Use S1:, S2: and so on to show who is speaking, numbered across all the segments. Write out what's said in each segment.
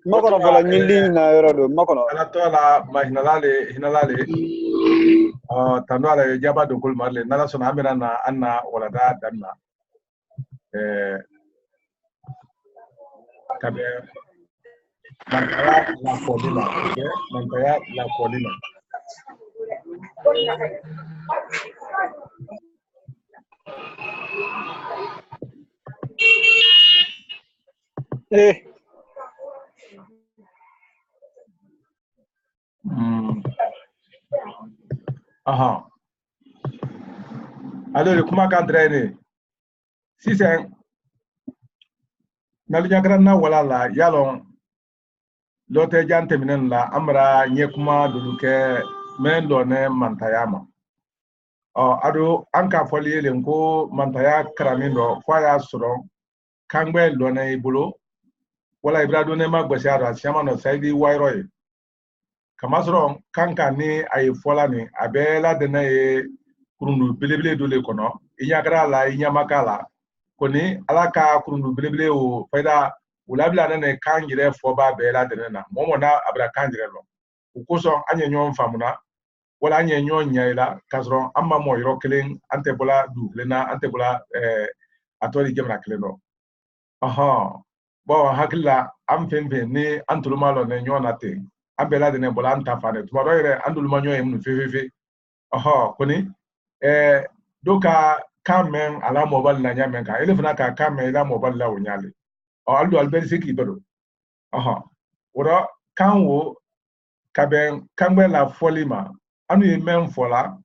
S1: makono fala nyindi na yoro do makono
S2: ala tola ma hinalale tando ala jaba do kul marle nala sona amira na anna wala da danna kabe mantaya la polina mantaya la polina aha alors kuma kan traîner si c'est nalinya granna wala la yalon lote jante minen la amra nye kuma duluke men lone mantayama ado anka foli lenko mantaya kramindo faya suro kangbe lone ibulo wala ibrado ne magbese ara siama no saidi wairoi kama suro kanka ni ay fola ni abela de na e kurundu belebele dole kono inyakara la inyamakala koni alaka kurundu belebele o faida ulabla na ne kangire foba bela de na momo na abra kangire lo ukoso anye nyon famuna wala anye nyon nyaila kasro amma mo yoro kelen ante bola du lena ante bola atori gemna keleno aha bo hakilla am fembe ni antuluma lo ne nyona te ambela de ne bola anta fane tumaro ire anduluma nyoy mu fefefe aha koni doka kamen ala mobile na nyamen ka ele fana ka kamen ala mobile la wonyale aldo albert seki bedo aha wora kanwo kaben kangbe la folima anu yemen fola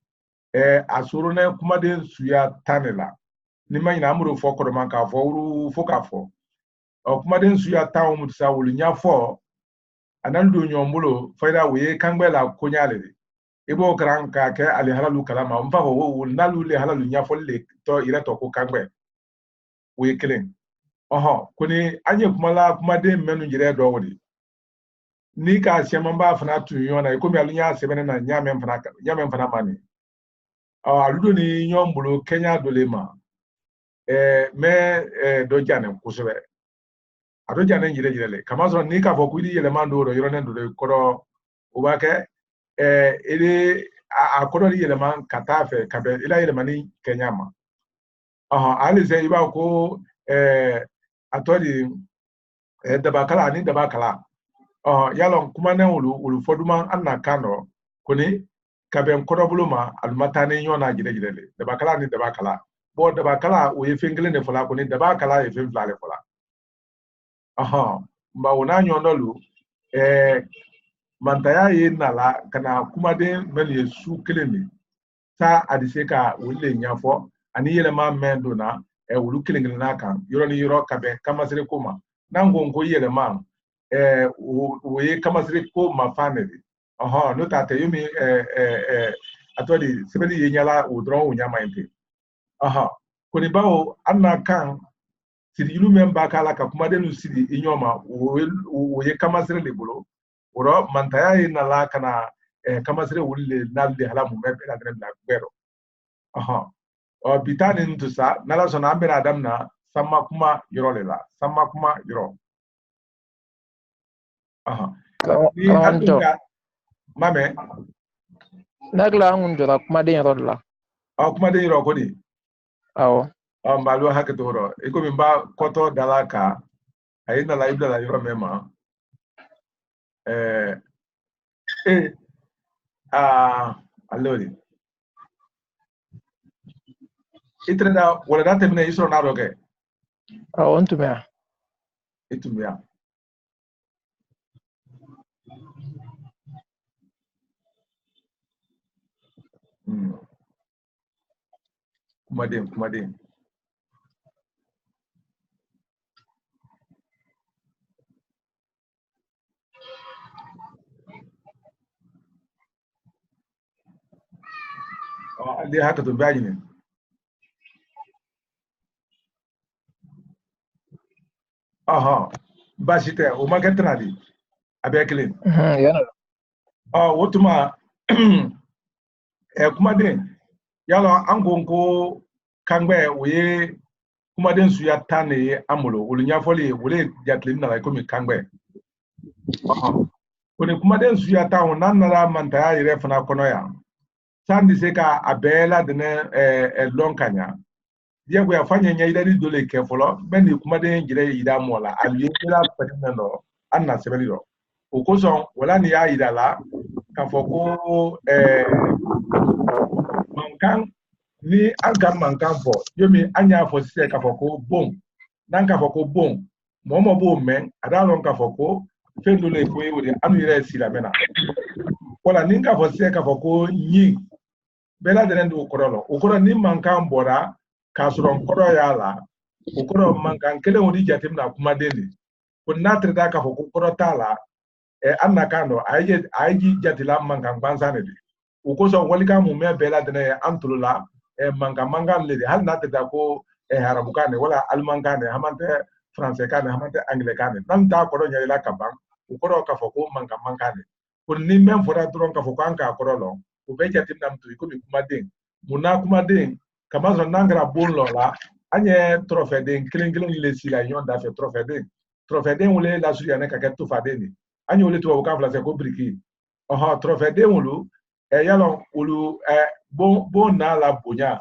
S2: asuru na kumade suya tanela ni manyina amuro fokoro man ka fo wuru fokafo kumade suya tawo mutsa wulu nya fo anandu nyombulo faida we kangbe la konyale ibo kran ka ke ali halalu kalama mfa ho wo nalu le halalu nya fo le to ire to ko kangbe we kelen kuni anye kumala kumade menu jire do wodi ni ka siama mba fana tu yona ikomi alunya sebene na nyame fana mani aludo ni nyombulo Kenya dolema me do jane kusebe ado jane jire le kama so ni ka fokudi yele mando do yoro nendo do koro ubake ele akoro yele man katafe kabe ila yele mani Kenya ma ali se iba ko atori dabakala ni dabakala yalon kuma ne ulu foduma anna kano kuni kaben kodobuluma almatani nyona jide le dabakala ni dabakala bo dabakala o yefengele ne fola kuni dabakala yefengla le fola mba wona nyonolu mantaya ye nala kana kuma de mel yesu keleni ta adiseka wule nyafo ani yele ma mendo na wulu kelengele na kan yoro ni yoro kaben kamasire kuma nango ngo yele ma we kamasire ko mafaneli no tate yumi atodi sebeli yenyala udron unyama inte koni bawo anna kan sidi ilu memba kala ka kuma denu sidi inyoma we kamasire le bolo oro mantaya ina la kana kamasire wulle nalde halamu mebe la dren la gbero bitani ntusa nala sona ambera adamna sama kuma yoro la sama kuma yoro ni atunga mame
S3: nagla ngunjora kuma de yoro la
S2: kuma de yoro ko ni
S3: awo
S2: mbalu haketoro iko mimba koto dalaka ayina la ibla la yoro mema allori itrena wala date mine isro na roke
S3: awo ntumea
S2: itumia kumadin ali haka to baji ne bashite o maketra di abekele
S3: yana
S2: wotuma kumadin yalo angonko kangbe we kuma den suya tane amulo ulu nyafoli wule jatlin na ko mi kangbe kuni kuma den suya ta nan nara manta ya ire fana kono ya sandi se ka abela dene lonkanya dia ko ya fanya nya idari dole ke folo beni kuma den jire ida mola aliye la patina no anna sebeli do o ko son wala ni ya ida la ka foko mankan ni anga mankan fo yomi anya fo se ka foko bom nan ka foko bom momo bo men adalon ka foko fendo le ko yodi anu ire sila mena wala ni ka fo se ka foko nyi bela denen do korolo o koro ni mankan bora ka suron koro ya la o koro mankan kele wodi jatim na kuma deni ko natre da ka foko koro tala anna kando ayi jatila mankan bansane di o ko so wali ka mu me bela denen antulula mangan le hal na da ko harabu kane wala alman kane hamante français kane hamante anglais kane nan ta ko nya ila kaban o ko ka foko mangan kane ko ni men fora dron ka foko anka ko lo o be jatim nam tu ko mi kuma den muna kuma den kama zo nangra bon lo la anye trophée den kling le sila yon da fe trophée den wole la suri ane ka ke tu fa den anye wole to ka français ko briki trophée den wulu yalo wulu bon na la bonya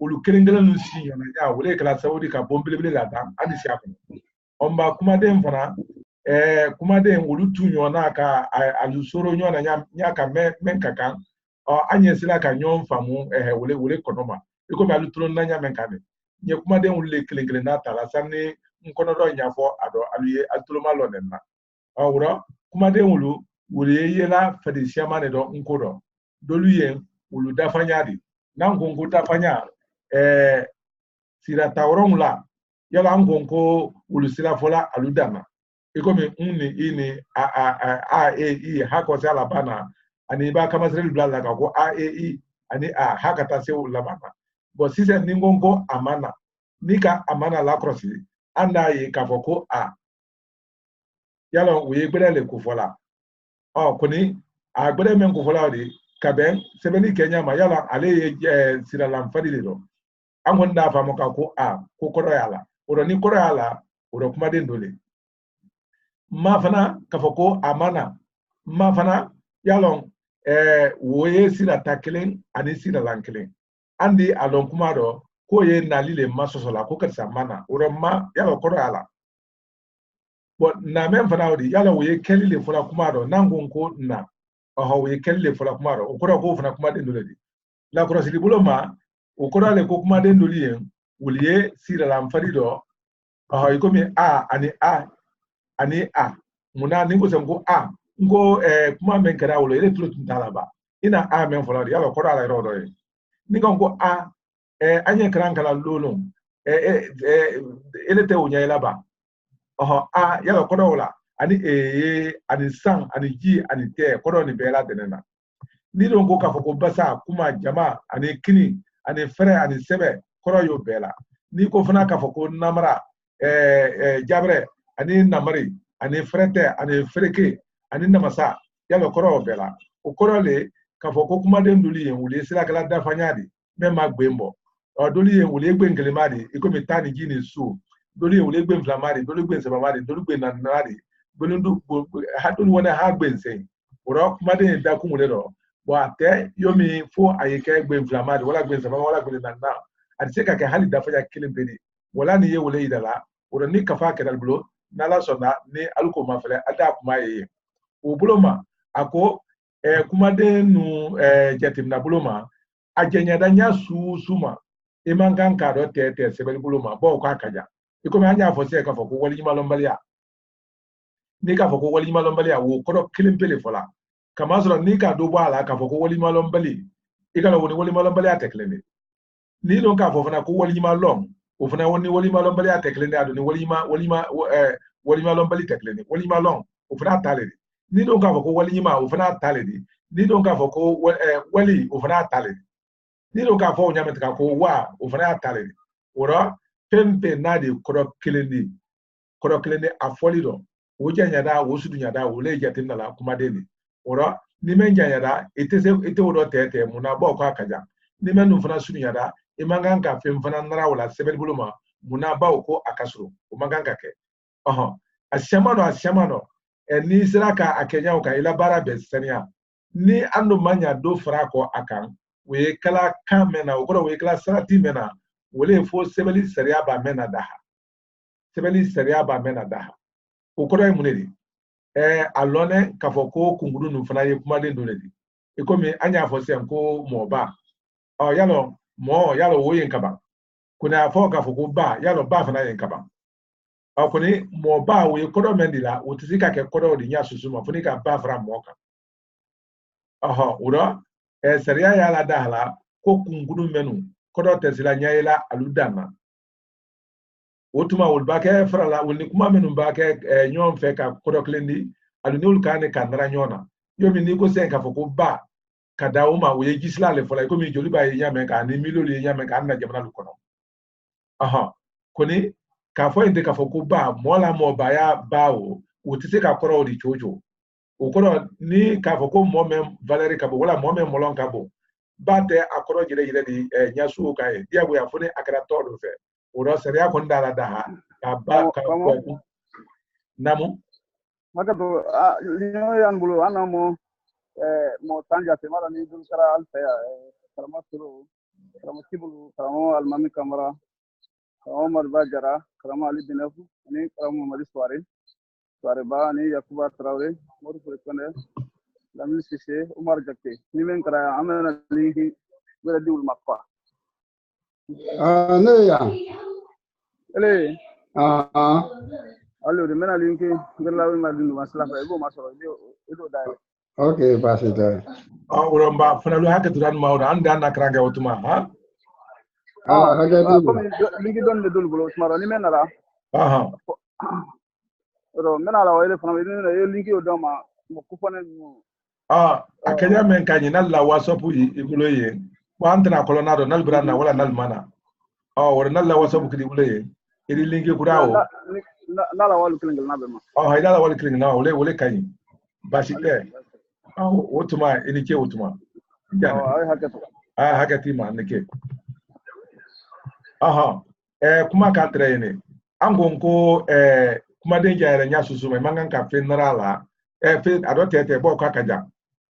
S2: ulu kelengele nu si yana ya wole kala saudi ka bon bele la dam ani si akon omba kuma den fana kuma den ulu tunyo na ka alu soro nyo na nya ka men kaka anye sila ka nyon famu wole konoma iko ba lu tulon na nya men kane nye kuma den ulu kelengele na tala sanni nkono do nya fo ado alu atuloma lo nenna awura kuma den ulu yela fadisia mane do nkodo dolu yen ulu dafanyadi nangongo dafanya sira tawron la yala ngongo ulu sira fola aludama ikomi unni ini a e hako sala bana ani ba kama sira blala ka ko a e ani a hakata se ulabana bo sise ningongo amana nika amana la krosi anda yi kafoko a yala uye gbele ko fola koni a gbele men ko fola di kaben sebeni kenya ma yala ale sira lamfadi le do angon da fa moka ko a ko koro yala oro ni koro yala oro kuma den dole ma fana kafoko amana ma fana yalon woye sira takelen ani sira lankelen andi alon kuma do ko ye nalile masosola ko katsa mana oro ma yalo koro yala bo na men fana odi yala woye kelile fula kuma do nangon ko na we kelle fola kumaro okora ko fana kuma den doledi la cross libulo ma okora le ko kuma den dolien wuliye sira la mfari do ikomi ani a muna ningo sengo ngo kuma men kara wulo ile tulo tuntalaba ina men fola di yalo kora la rodo ningo ngo anye kran kala lolo ile te unya ilaba yalo kora wala ani ani sang ani ji ani te kodo ni bela denena ni don ko ka foko basa kuma jama ani kini ani frere ani sebe kodo yo bela ni ko fana ka foko namara jabre ani namari ani frete ani freke ani namasa yalo kodo bela o kodo le ka foko kuma den duli yen wuli sila kala da fanyadi me magbembo doli yen wuli egbe ngelemadi ikomi tani ji ni su doli yen wuli egbe inflamari doli egbe sebamari doli egbe nanari belundu hadun wona hagbense oro kuma de da kumule do bo ate yomi fo ayeke gbe inflammade wala gbe sama wala gbe nanna ati ka ke hali da faja kilimbeni wala ni ye wole idala oro ni kafa ke dal bulo nala sona ni aluko mafale ada kuma ye o bulo ma ako kuma de nu jatim na bulo ma ajenya da nya suma e mangan ka do tete sebel bulo ma bo ko akaja iko me anya fo se ka fo ko wali malombalia ni ka foko wali malombali a wo kodo kilimpele fola kama sura ni ka do bala ka foko wali malombali ikala woni malombali a teklene ni don ka fofana ko wali malom o fana woni wali malombali a teklene ado ni wali malombali teklene wali malom o fana talede ni don ka foko wali ma o fana talede ni don ka foko wali o fana talede ni don ka fo nyamet ka ko wa o fana talede ora tempe nadi kodo kilende a folido woja nyada wosudu nyada wole jatin la kuma deni ora ni menja nyada ite wodo tete muna bo ko akaja ni menu fana sudu nyada imanga ka fem fana nara wala sebel buluma munaba ko akasuro o maganga ke asiamano ni siraka akenya ka ila bara be senia ni ando manya do frako akan we kala kamena o ko we kala sarati mena wole fo sebeli seria ba mena daha sebeli seria ba mena daha o ko munedi alone kafoko kunguru nu fana ye kuma den do ledi e komi anya fo sem ko mo ba yalo wo yen kaba kuna fo kafoko ba yalo ba fana yen kaba kuni mo ba wo kodo mendila utisika ke kodo di nya susuma funi ka ba fra mo ka uro seria yala dahala ko kunguru menu kodo tesila nyaila aludana wotuma wol bake frala woni kuma menu bake nyon fe ka kodo klendi alunul kane kanra nyona yomi ni ko sen ka foko ba kadauma wo yegisla le fola ko mi joli ba yenya men ka ni milolo yenya men ka na jamana lu kono koni ka fo inde ka foko ba mola mo ba ya bawo wotise ka koro di chojo o kono ni ka foko mo men valeri ka bo wala mo men molon ka bo bate akoro jire di nyasu ka e dia bo ya fone akara todo fe o ro seria ko ndala daha ka ba ka ko namu
S1: maka to lino yan bulu anamo mo tanja te mara ni dul kara alfa ya karama suru karama kibulu karama almami kamara Omar Bajara karama Ali Binafu ni karama Mari Suare ba ni Yakuba Traore Mor Furikone Lamil Sise Umar Jakke ni men kara amana ni wala diul makfa
S4: ne ya
S1: ele allo de mena linki ngalawi madinu masla fa ebo masoro edo dai
S4: okay pastor
S2: uromba funa lu hakatu dan mawda anda na kranga otuma ha
S1: comme linki don le dul bolo smaro ni menara ro menala wale fana ni linki o doma mo kufone mo
S2: akenya men kanyi nalla wasopu igulo ye wantra kolonado nal brana wala nal mana wala nalla wasopu kidi igulo ye iri linki kurao
S1: nala walu kilingel nabe ma
S2: haydala walu kilingel na wale kanyi bashite otuma inike otuma
S1: ay hakatu
S2: hakati ma nike kuma ka trene angonko kuma den jaere nya susume mangan ka fenrala fe adotete bo ka kaja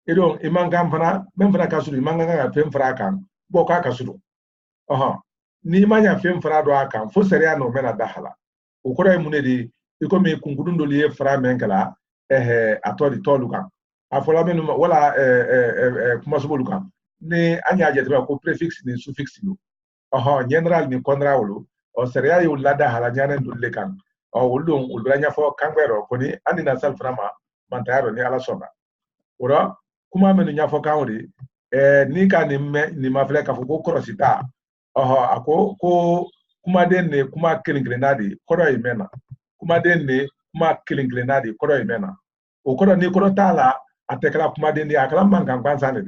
S2: ido imangam fana men fana kasuru imanga ga fem fra kan bo ka kasuru ni manya fem fra do akan fo seria no mena dahala ukora munedi iko me kungudundo liye fra menkala atodi tolukan afola menu wala kuma subulukan ni anya jete ko prefix ni suffix no general ni konrawulu seria yu lada hala nyanen dulle kan ulum ulbranya fo kangwero koni ani na sal frama mantayaro ni ala soba ura kuma menu nyafo kawri ni ka ni mafle ka fuko krosita ako ko kuma den ne kuma kilingrenadi koro imena kuma den ne kuma kilingrenadi koro imena o koro ni koro tala atekala kuma den ya kala manga kwanza ne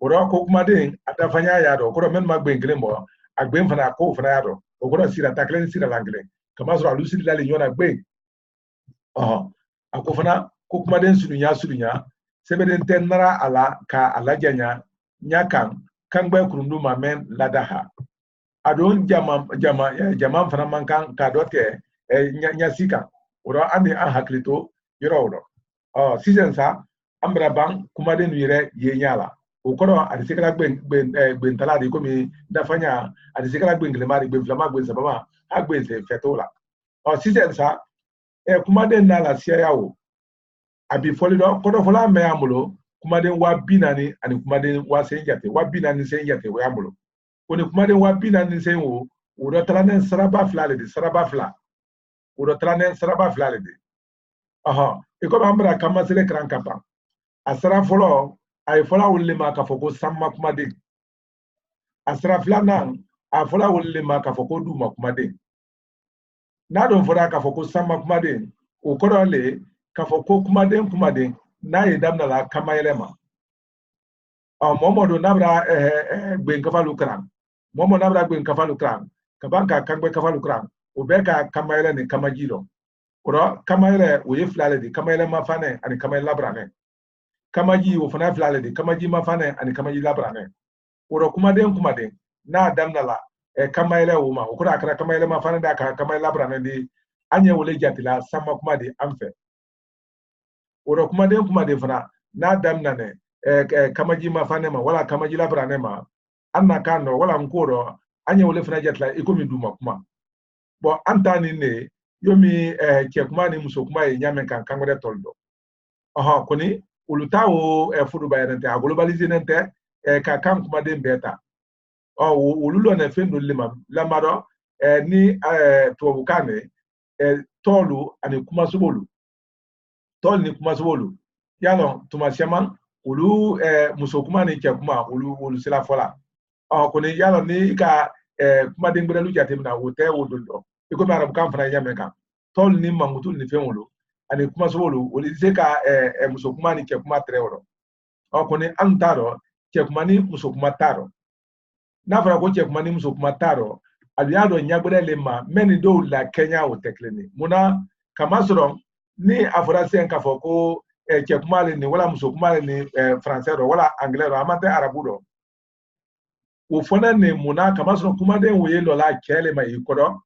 S2: ura ko kuma den atafanya ya do koro men magbengle mo agben fana ko fana ya do o koro sira taklen sira langle kama so alusi lali nyona gbe ako fana ko kuma den sudunya sebeden tenara ala ka alajanya nyakan kangbe kurundu mamen ladaha adon jama fana mankan ka dote nyasika oro andi an haklito yoro sijensa ambra bang kuma den yire yenyala ukoro adisikala gben taladi komi dafanya adisikala gben glemari gben flama gben sabama agben se fetola sijensa kuma den nala siayawo abi folido kodo fola me amulo kuma den wa binani ani kuma den wa senjate wa binani senjate wa amulo koni kuma den wa binani senwo udo tranen saraba flale de saraba fla udo tranen saraba flale de iko bambra kama sele kran kapa asara folo ay fola wulle ma ka foko samma kuma den asara flana a fola wulle ma ka foko duma kuma den na don fola ka foko samma kuma den o kodo le ka foko kuma den na yedamna la kamayelema momodo nabra gben kafalu kran momo nabra gben kafalu kran kabanka kangbe kafalu kran obeka kamayele ni kamajilo oro kamayele oye flale di kamayele mafane ani kamayele labrane kamaji o fana flale di kamaji mafane ani kamaji labrane oro kuma den na damna la kamaile uma ukura akara kamaile mafane da ka kamaile brana di anye wole jatila sama kuma di amfe oro kuma de fana na damna ne kamaji mafane ma wala kamaji la brana ma anna kano wala nkoro anye wole fana jatila ikomi duma kuma bo antani ne yomi ke kuma ni muso kuma e nyame kan kangore toldo aha koni ulutawo fudu bayante a globalize nente ka kan kuma de beta ululo na fendo lima lamaro ni to bukane tolu ani kuma subolu tol ni kuma subolu yalo tumasiama ulu muso kuma ni ke kuma ulu sila fola koni yalo ni ka kuma de ngbere lu jate na wote wodondo iko mara bukan fana yame kan tol ni mangutu ni fenwolo ani kuma subolu uli se ka muso kuma ni ke kuma trewolo koni antaro ke kuma ni muso kuma taro na fara ko che kuma ni muso kuma taro aliado nyagbere lema meni do la Kenya o tekleni muna kama soro ni afra sen ka foko che kuma le ni wala muso kuma le ni français ro wala anglais ro amate arabu ro o fona ni muna kama soro kuma den wo yelo la kele ma ikodo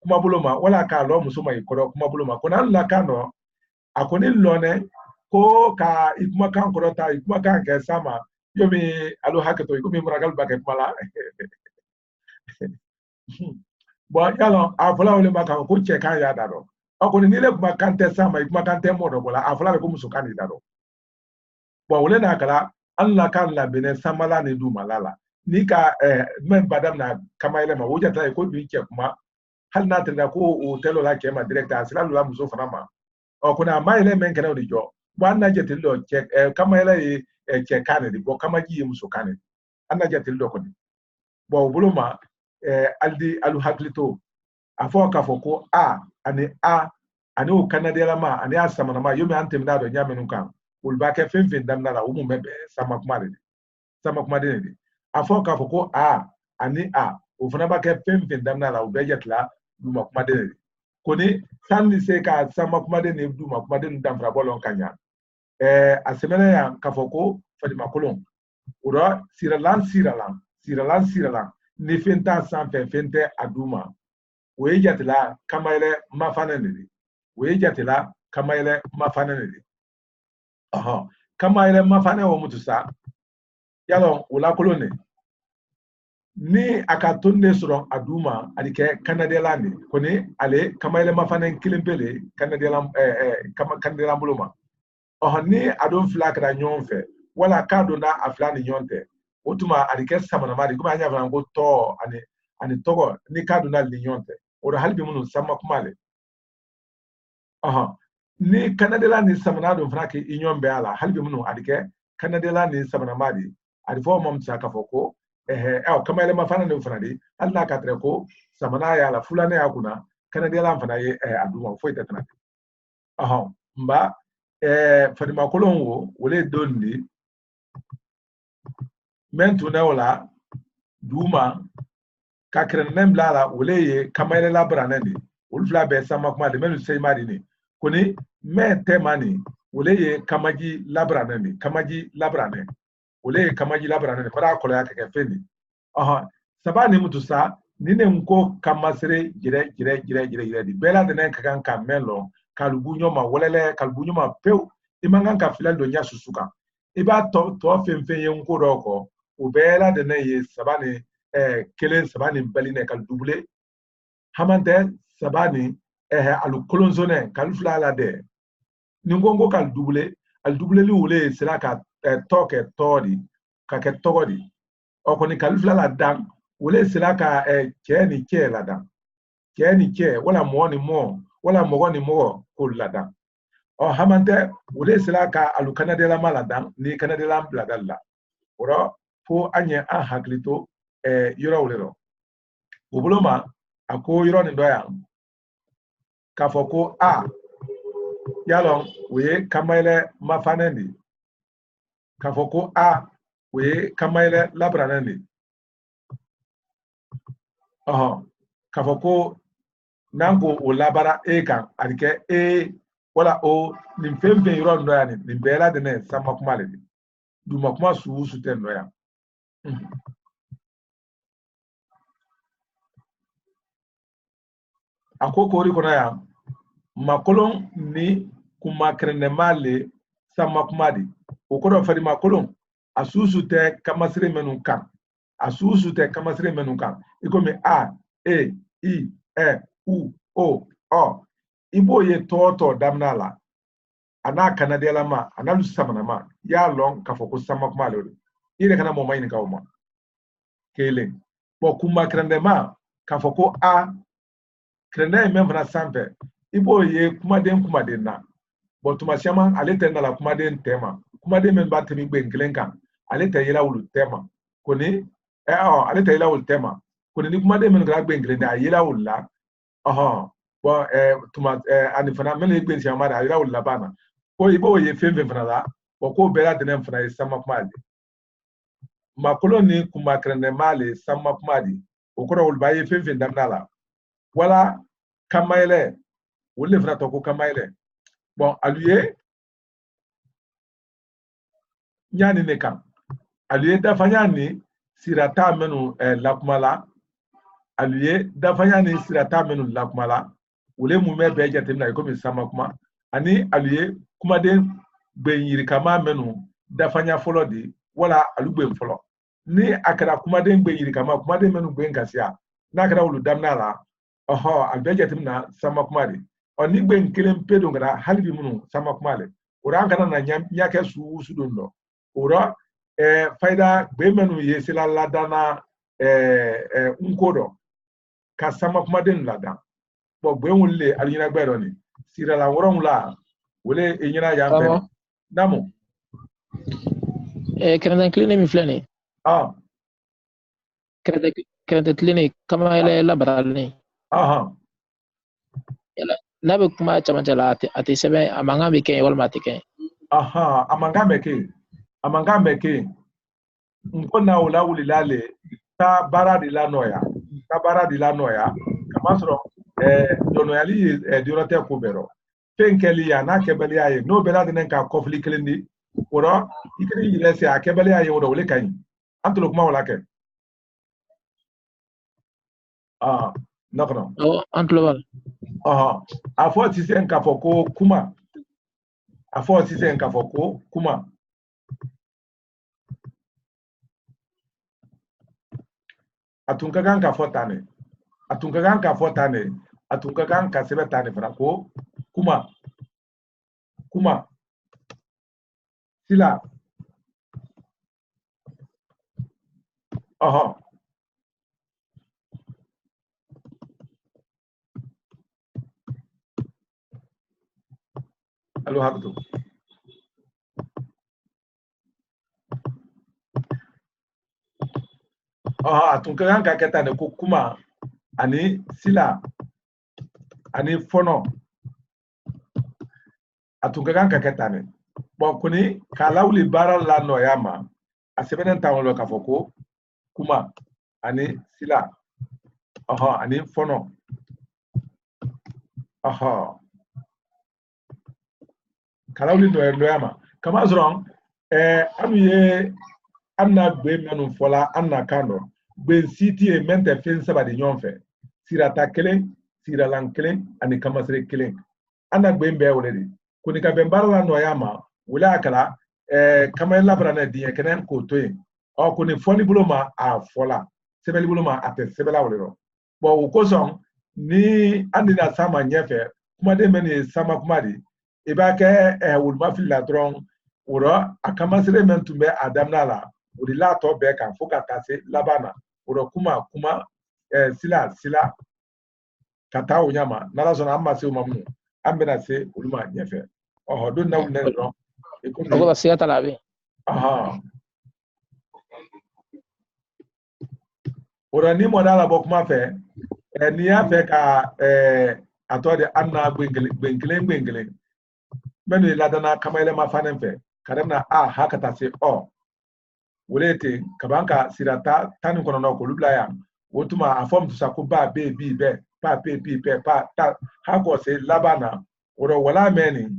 S2: kuma buloma wala ka lo muso ma ikodo kuma buloma kona la kano akoni lone ko ka ikuma kan kodo ta ikuma kan ke sama yomi alo haketo ikomi muragal bake mala bo yalo afula ole maka ko che kan ya daro akoni nile kuma kante sama kuma kante modo bola afula ko musu kan daro bo ole na kala Allah kan la bene samala ni du malala ni ka men badam na kama ile ma woja ta ko bi che kuma hal na tanda ko hotelo la ke ma director asila la muso fana ma kuna ma ile men kana odi jo bo anna je tillo che kama ile che kan di bo kama ji muso kan anna je tillo ko ni bo buluma aldi alu haklito afo ka foko ani o kanadela ma ani asamana ma yomi antem na do nyame nkan ulba ke fenfen damna la umu mebe sama kuma de afo ka foko ani o fana ba ke fenfen damna la ubejetla duma kuma de koni sanni se ka sama kuma de ne duma kuma de ndamfra bolon kanya asemene ya ka foko fadima kolon ura siralan ni fenta sanfɛ fente aduma we jatila kamaile mafane ne we jatila kamaile mafane ne kamaile mafane wo mutusa yalo wala kolone ni akatonde soro aduma alike kanadela ne koni ale kamaile mafane kilimpele kanadela kanadela buluma ni adon flakra nyonfe wala kado na aflani nyonte otuma alike samana mari kuma anya vango to ani togo ni kadu na linyonte ora halbi munu sama kumale ni kanadela ni samana do fraki inyombe ala halbi munu alike kanadela ni samana mari alifo mom tsaka foko kama ile mafana ni ufradi alla katre ko samana ya la fulane yakuna kanadela mfana ye aduma fo itatana mba fadima kolonwo wole dondi mentu na wala duma kakren nemblala woleye kamele la branene ulfla be sama kuma de menu sey mari koni mete mani woleye kamaji la branene woleye kamaji la branene para kola yake feni sabani mutusa nine nko kamasere jire di bela de nen kakan kamelo kalbunyo ma wolele kalbunyo ma peu imangan ka filal do nya susuka iba to fenfen yen ko doko ubela de ne sabani kelen sabani baline kal double hamante sabani alu kolonzone kal flala de ningongo kal double al double li wole sila ka toke tori ka ke togodi okoni kal flala dan wole sila ka cheni che la dan cheni che wala mo ni mo wala mo ni mo ko la dan hamante wole sila ka alu kanadela maladan ni kanadela bladalla oro fo anye haklito yoro wulero ubuloma ako yoro ni doya ka foko yalon we kamaile mafanendi ka foko we kamaile labranendi ka foko nango o labara kan adike wala o nimfembe yoro ndoya ni nimbela de ne sama kumale duma kuma su ten doya akoko ri kona ya makolon ni kuma krene male sama kumadi okodo fadi makolon asusu te kamasire menun kan asusu te kamasire menun kan ikomi a e i e u o o ibo ye toto damnala ana kanadela ma ana lusamana ma ya long kafoko sama kumale ire kana mo mayni kawma kele bo kuma krene ma kafoko a krene men fana sampe ibo ye kumaden na botuma siama ale te na la kumaden tema kumaden men ba temi gbe kan ale te yela wulu tema koni ale te yela wulu tema koni ni kumaden men gra gbe ngelen da yela wulu la bo tuma ani fana men gbe siama da yela wulu la bana ko ibo ye fembe fana la bo ko bela denen fana ye sama kumade makoloni kuma krene male sama kumadi okoro wulu ba ye fembe damnala wala kamayele wole fana to ko kamayele bon aluye nyani ne kan aluye dafanyani sirata menu lakumala aluye dafanyani sirata menu lakumala wole mume be jatemna ko mi sama kuma ani aluye kuma den gbenyiri kama menu dafanya folo di wala alugbe folo ni akara kuma den gbenyiri kama kuma den menu gben kasia na akara wulu damnala albe jatemna sama kuma di oni gben kelen pedo ngara halbi munu sama kuma le ora kana na nyake su dondo ora faida gbe menu yesila ladana unkodo ka sama kuma den ladan bo gbe wonle alina gbero ni sira la woron la wole enyina ya mpe namo
S3: Kreden clinic mi flani kreden clinic kama ile labaralni nabe kuma chamachala ati sebe amanga bike wal matike
S2: amanga meke nkona ula ulilale ta bara di la noya kama soro dono yali dirote kubero penkeli ya na kebeli ya no bela dinen ka kofli klendi oro ikiri yilese akebeli ya oro wole kan antulo kuma wala ke nakno
S3: antulo wal
S2: afo tisen ka foko kuma atunkagan ka fotane atunkagan ka sebetane franco kuma sila alo habtu atunkagan ka ketane ko kuma ani sila ani fono atunkagan ka ketane bon kuni kalawli bara la noyama asebenen tawlo ka foko kuma ani sila ani fono kalawli noyama kama zron anu ye anna gbe menu fola anna kano gbe city e mente fen sabadi nyonfe sirata kelen siralan kelen ani kamasre kelen anna gbe mbe woledi kuni ka bembara la noyama wala akala kama labra na diye kenen ko toy kuni foni buloma a fola sebeli buloma ate sebela wolero bo ko son ni andina sama nyefe kuma de meni sama kuma di iba ke wulma filla dron woro akamasre mentumbe adamnala wuri la to be kan fuka tase labana woro kuma sila kata unyama nala zona amma se umamu ambena se uluma nyefe do na wulne dron
S3: ko ba siya talabi
S2: woro ni modala bokuma fe ni ya fe ka atode anna gbengleng menu ladana kamaile mafanen fe kadamna hakata se wolete kabanka sirata tani kono no ko lubla ya wotuma afom tusa ko ba be pa pe pa ta hako se labana woro wala meni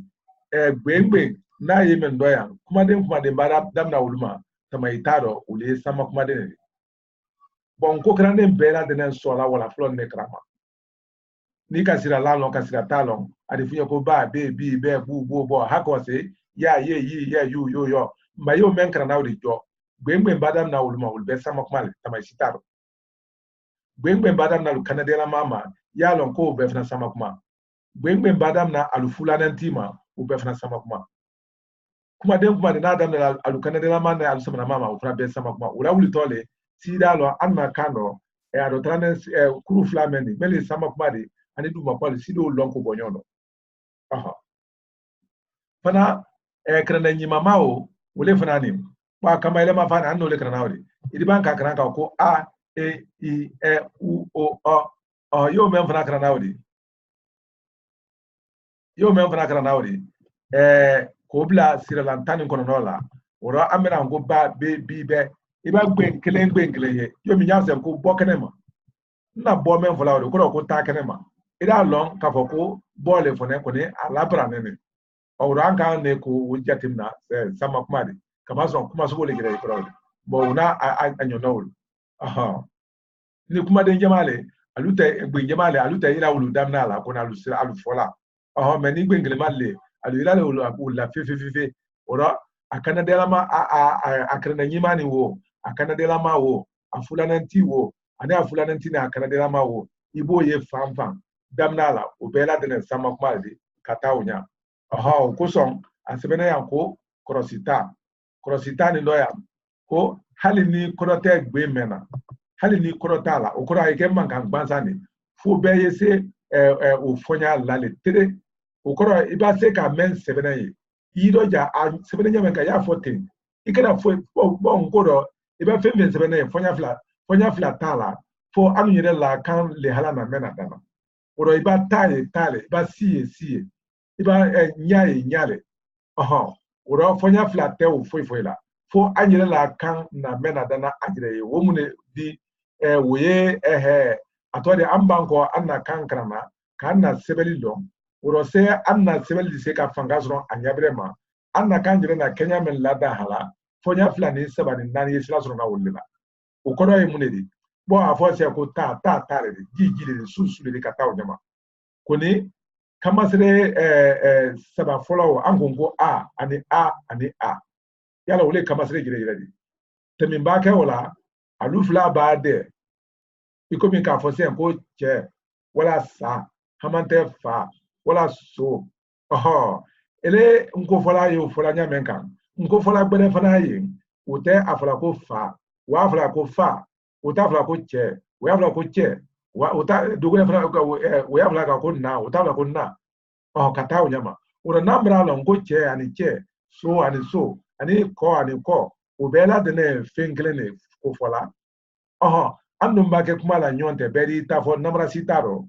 S2: gbengbe na yemen doya kuma den bara damna wuluma tama itaro ule sama kuma den bon ko krande bela denen sola wala flon ne krama ni kasira lalon kasira talon adifunya ko ba be bi be bu bo hako se ya ye yi ya yu yo yo ma yo men kra na uri jo gbengbe badam na uluma ulbe sama kumale tama sitaro gbengbe badam na kanadela mama ya lon ko be fna sama kuma gbengbe badam na alufula nantima ube fna sama kuma den kuma de na adam na alu kanadela mama na alu sama mama ufra be sama kuma ula uli tole sida lo anma kano e ado tranes kuru flameni mele sama kuma de ani du ma pali sido lonko bonyono aha fana krana nyima mao ule fana ni ba kama ile mafana anno le krana wadi idi banka krana ko a e i e u o yo men fana krana wadi yo men fana krana wadi ko bla siralantani kono nola ora amena ngo ba be iba gbenkele ye yo mi nyanse ko bokenema na bo men fola wadi ko ta kenema ida long ka foko bole fone ko ne alabra nene anga ne ko wujatim na sama kumade kama so kuma so bole gire ko bo una anyo no aha ni kuma den jamale aluta egbe jamale aluta ila wulu damna la ko na alusira alufola aha me ni gbengele male alu ila le wulu la fe ora akana de la ma akana nyima ni wo akana de la ma wo afula nanti wo ani afula nanti na akana de la ma wo ibo ye famfam damna la obela de sama kumade kata unya aha ko son asebena yanko krosita ni loya ko hali ni korote gbe mena hali ni korota la okoro ayike man kan gbansa ni fu be yese o fonya lale tere okoro iba se ka men sebena yi idoja sebena nyame ka ya 14 ikena fo bo nkoro iba fembe sebena yi fonya fla tala fo anu yere la kan le hala na mena dana oro iba tale iba siye iba nyale aha oro fonya fla te o foi la fo anyere la kan na mena dana ajire ye wo mune di woye atode ambanko anna kankrana kanna sebeli lo oro se anna sebeli se ka fangasro anyabrema anna kanjire na Kenya men lada hala fonya fla ni sebani nani yesla sro na wolela ukoro ye munedi bo afo se ko ta re jijile susu le kata onyama koni kama sere saba follow angongo ani yala wole kama sere gire di temimba ke wala alufla ba de ikomi ka fo se ko che wala sa hamante fa wala so ele nko fola yo fola nya menka nko fola gbere fana yi ote afola ko fa wa afola ko fa ota afola ko che wa afola ko che wa ota dogole fana wa afola ko na ota afola ko na kata unyama ura nambra lo ngo che ani che so ani ko obela de ne fengle ne ko fola andum ba ke kuma la nyonte beri ta fo namra sitaro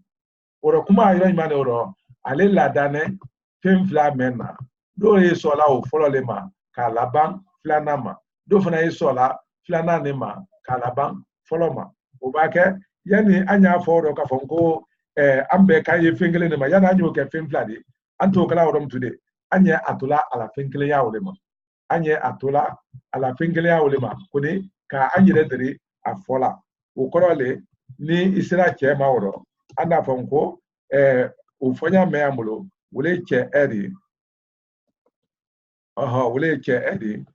S2: ura kuma iro imane oro ale la dane femfla mena do e sola o folo le ma ka laban flanama do fana e sola flana ne ma ka laban folo ma obake yani anya fo ro ka fonko ambe ka ye fengle ne ma yana anyo ke femfla di anto kala worom today anye atula ala fengle ya wolema anye atula ala fengle ya wolema kuni ka anyire diri afola ukorole ni isira che ma woro anda fonko ufonya me amulo wole che edi wole che edi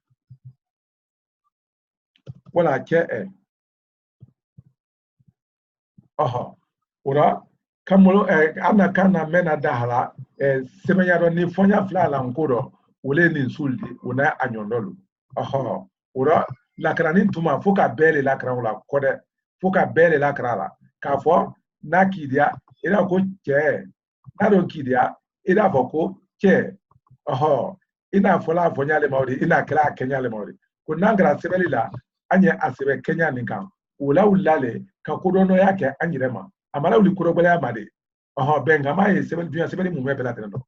S2: wala che ora kamulo ana kana mena dahala semenya ni fonya flala nkoro wole ni suldi una anyondolo ora la kranin tuma foka bele la krawla kode foka bele la krala ka fo nakidia ira ko che naro kidia ira foko che ina fola fonya le mawdi ina kra Kenya le mawdi ko nangra sebeli la anye asebe Kenya ninkan wala ulale ka kodono yake anyirema amala uli kurobele amade benga ma sebeli dunya sebeli mu mebela tendo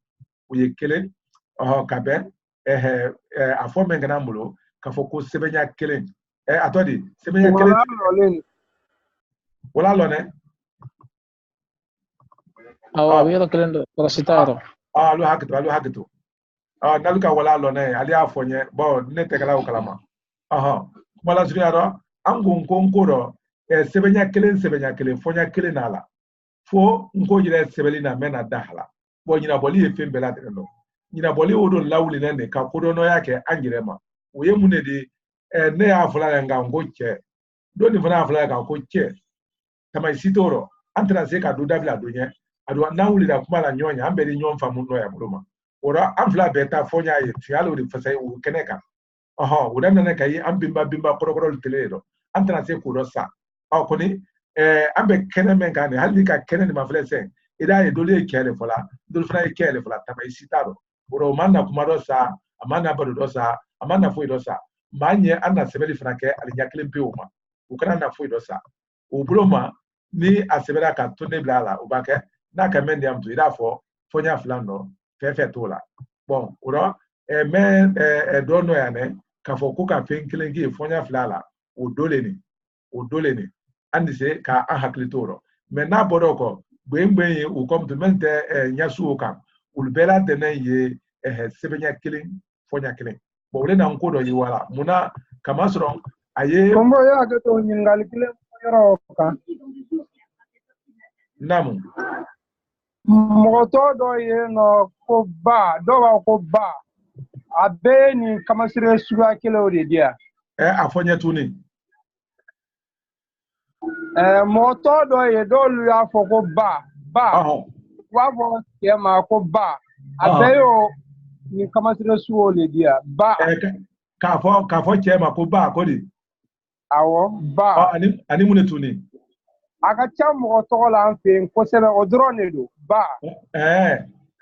S2: uye kele ka ben afo mengana mulo ka foko sebenya kele atodi sebenya kele wala lone
S3: wiyo kele krositaro
S2: alu hakitu naluka wala lone ali afonye bo ne tegala ukalama mala suriaro angun konkoro sebenya kele fonya kele nala fo nko jira sebeli na mena dahala bo nyina boli e fem bela de no nyina boli odo lawli nene ka kodo no yake angirema oye munedi ne afula nga ngoche do ni fana afula ka ko che kama isitoro antra se ka do davila do nye ado na wuli da kuma la nyonya ambeli nyom fa munno ya buluma ora amfla beta fonya ye fialo de fasai u keneka aha udanna ne kai bimba korokoro teledo antra se ko rosa akoni ambe kenemen kan halli ka kenen ma flese ida ye dole kele fola dole fana kele fola tama isitaro oro manna kuma rosa amana bado rosa amana foi rosa manye anna sebeli fana ke alinya klempe uma ukana na foi rosa o buloma ni asebera ka tonne blala ubake na ka mendi amtu ida fo fonya flano fefe tola bon oro men dono yane ka fo ko ka penkilengi fonya flala o dole ni andise ka ahaklitoro men na bodoko gbengbe u komplemente nyasu oka ulbela tene ye sebenya killing fonya killing bo wole na nkodo yi wala muna kamasro aye
S1: kombo ya ga to nyingal killing yoro ka
S2: namu
S1: moto do ye no ko ba do wa ko ba abe ni kamasire suga kilo de dia
S2: afonya tuni
S1: moto do ye do lu ya fo ko ba wa bo ke ma ko ba abe yo ni kamasire suo le dia ba
S2: ka fo che ma ko ba ko di
S1: awo ba
S2: ani mune tuni
S1: aga cham mo to la nfe ko sebe o drone do ba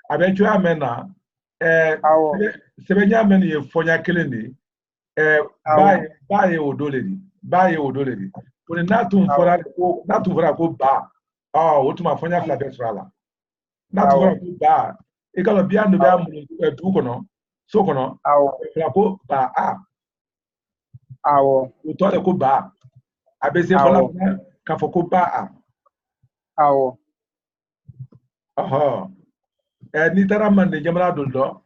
S2: abe chu amena
S1: awo
S2: sebe nya men ye fonya kelendi ba ye odoledi pone na tu fora ko ba otuma fonya fla betrala na tu fora ko ba e kala bia no bia mu du kono so kono fla ko ba
S1: awo
S2: o to le ko ba abese fola ka fo ko ba
S1: awo
S2: ni tara man de jamana doldo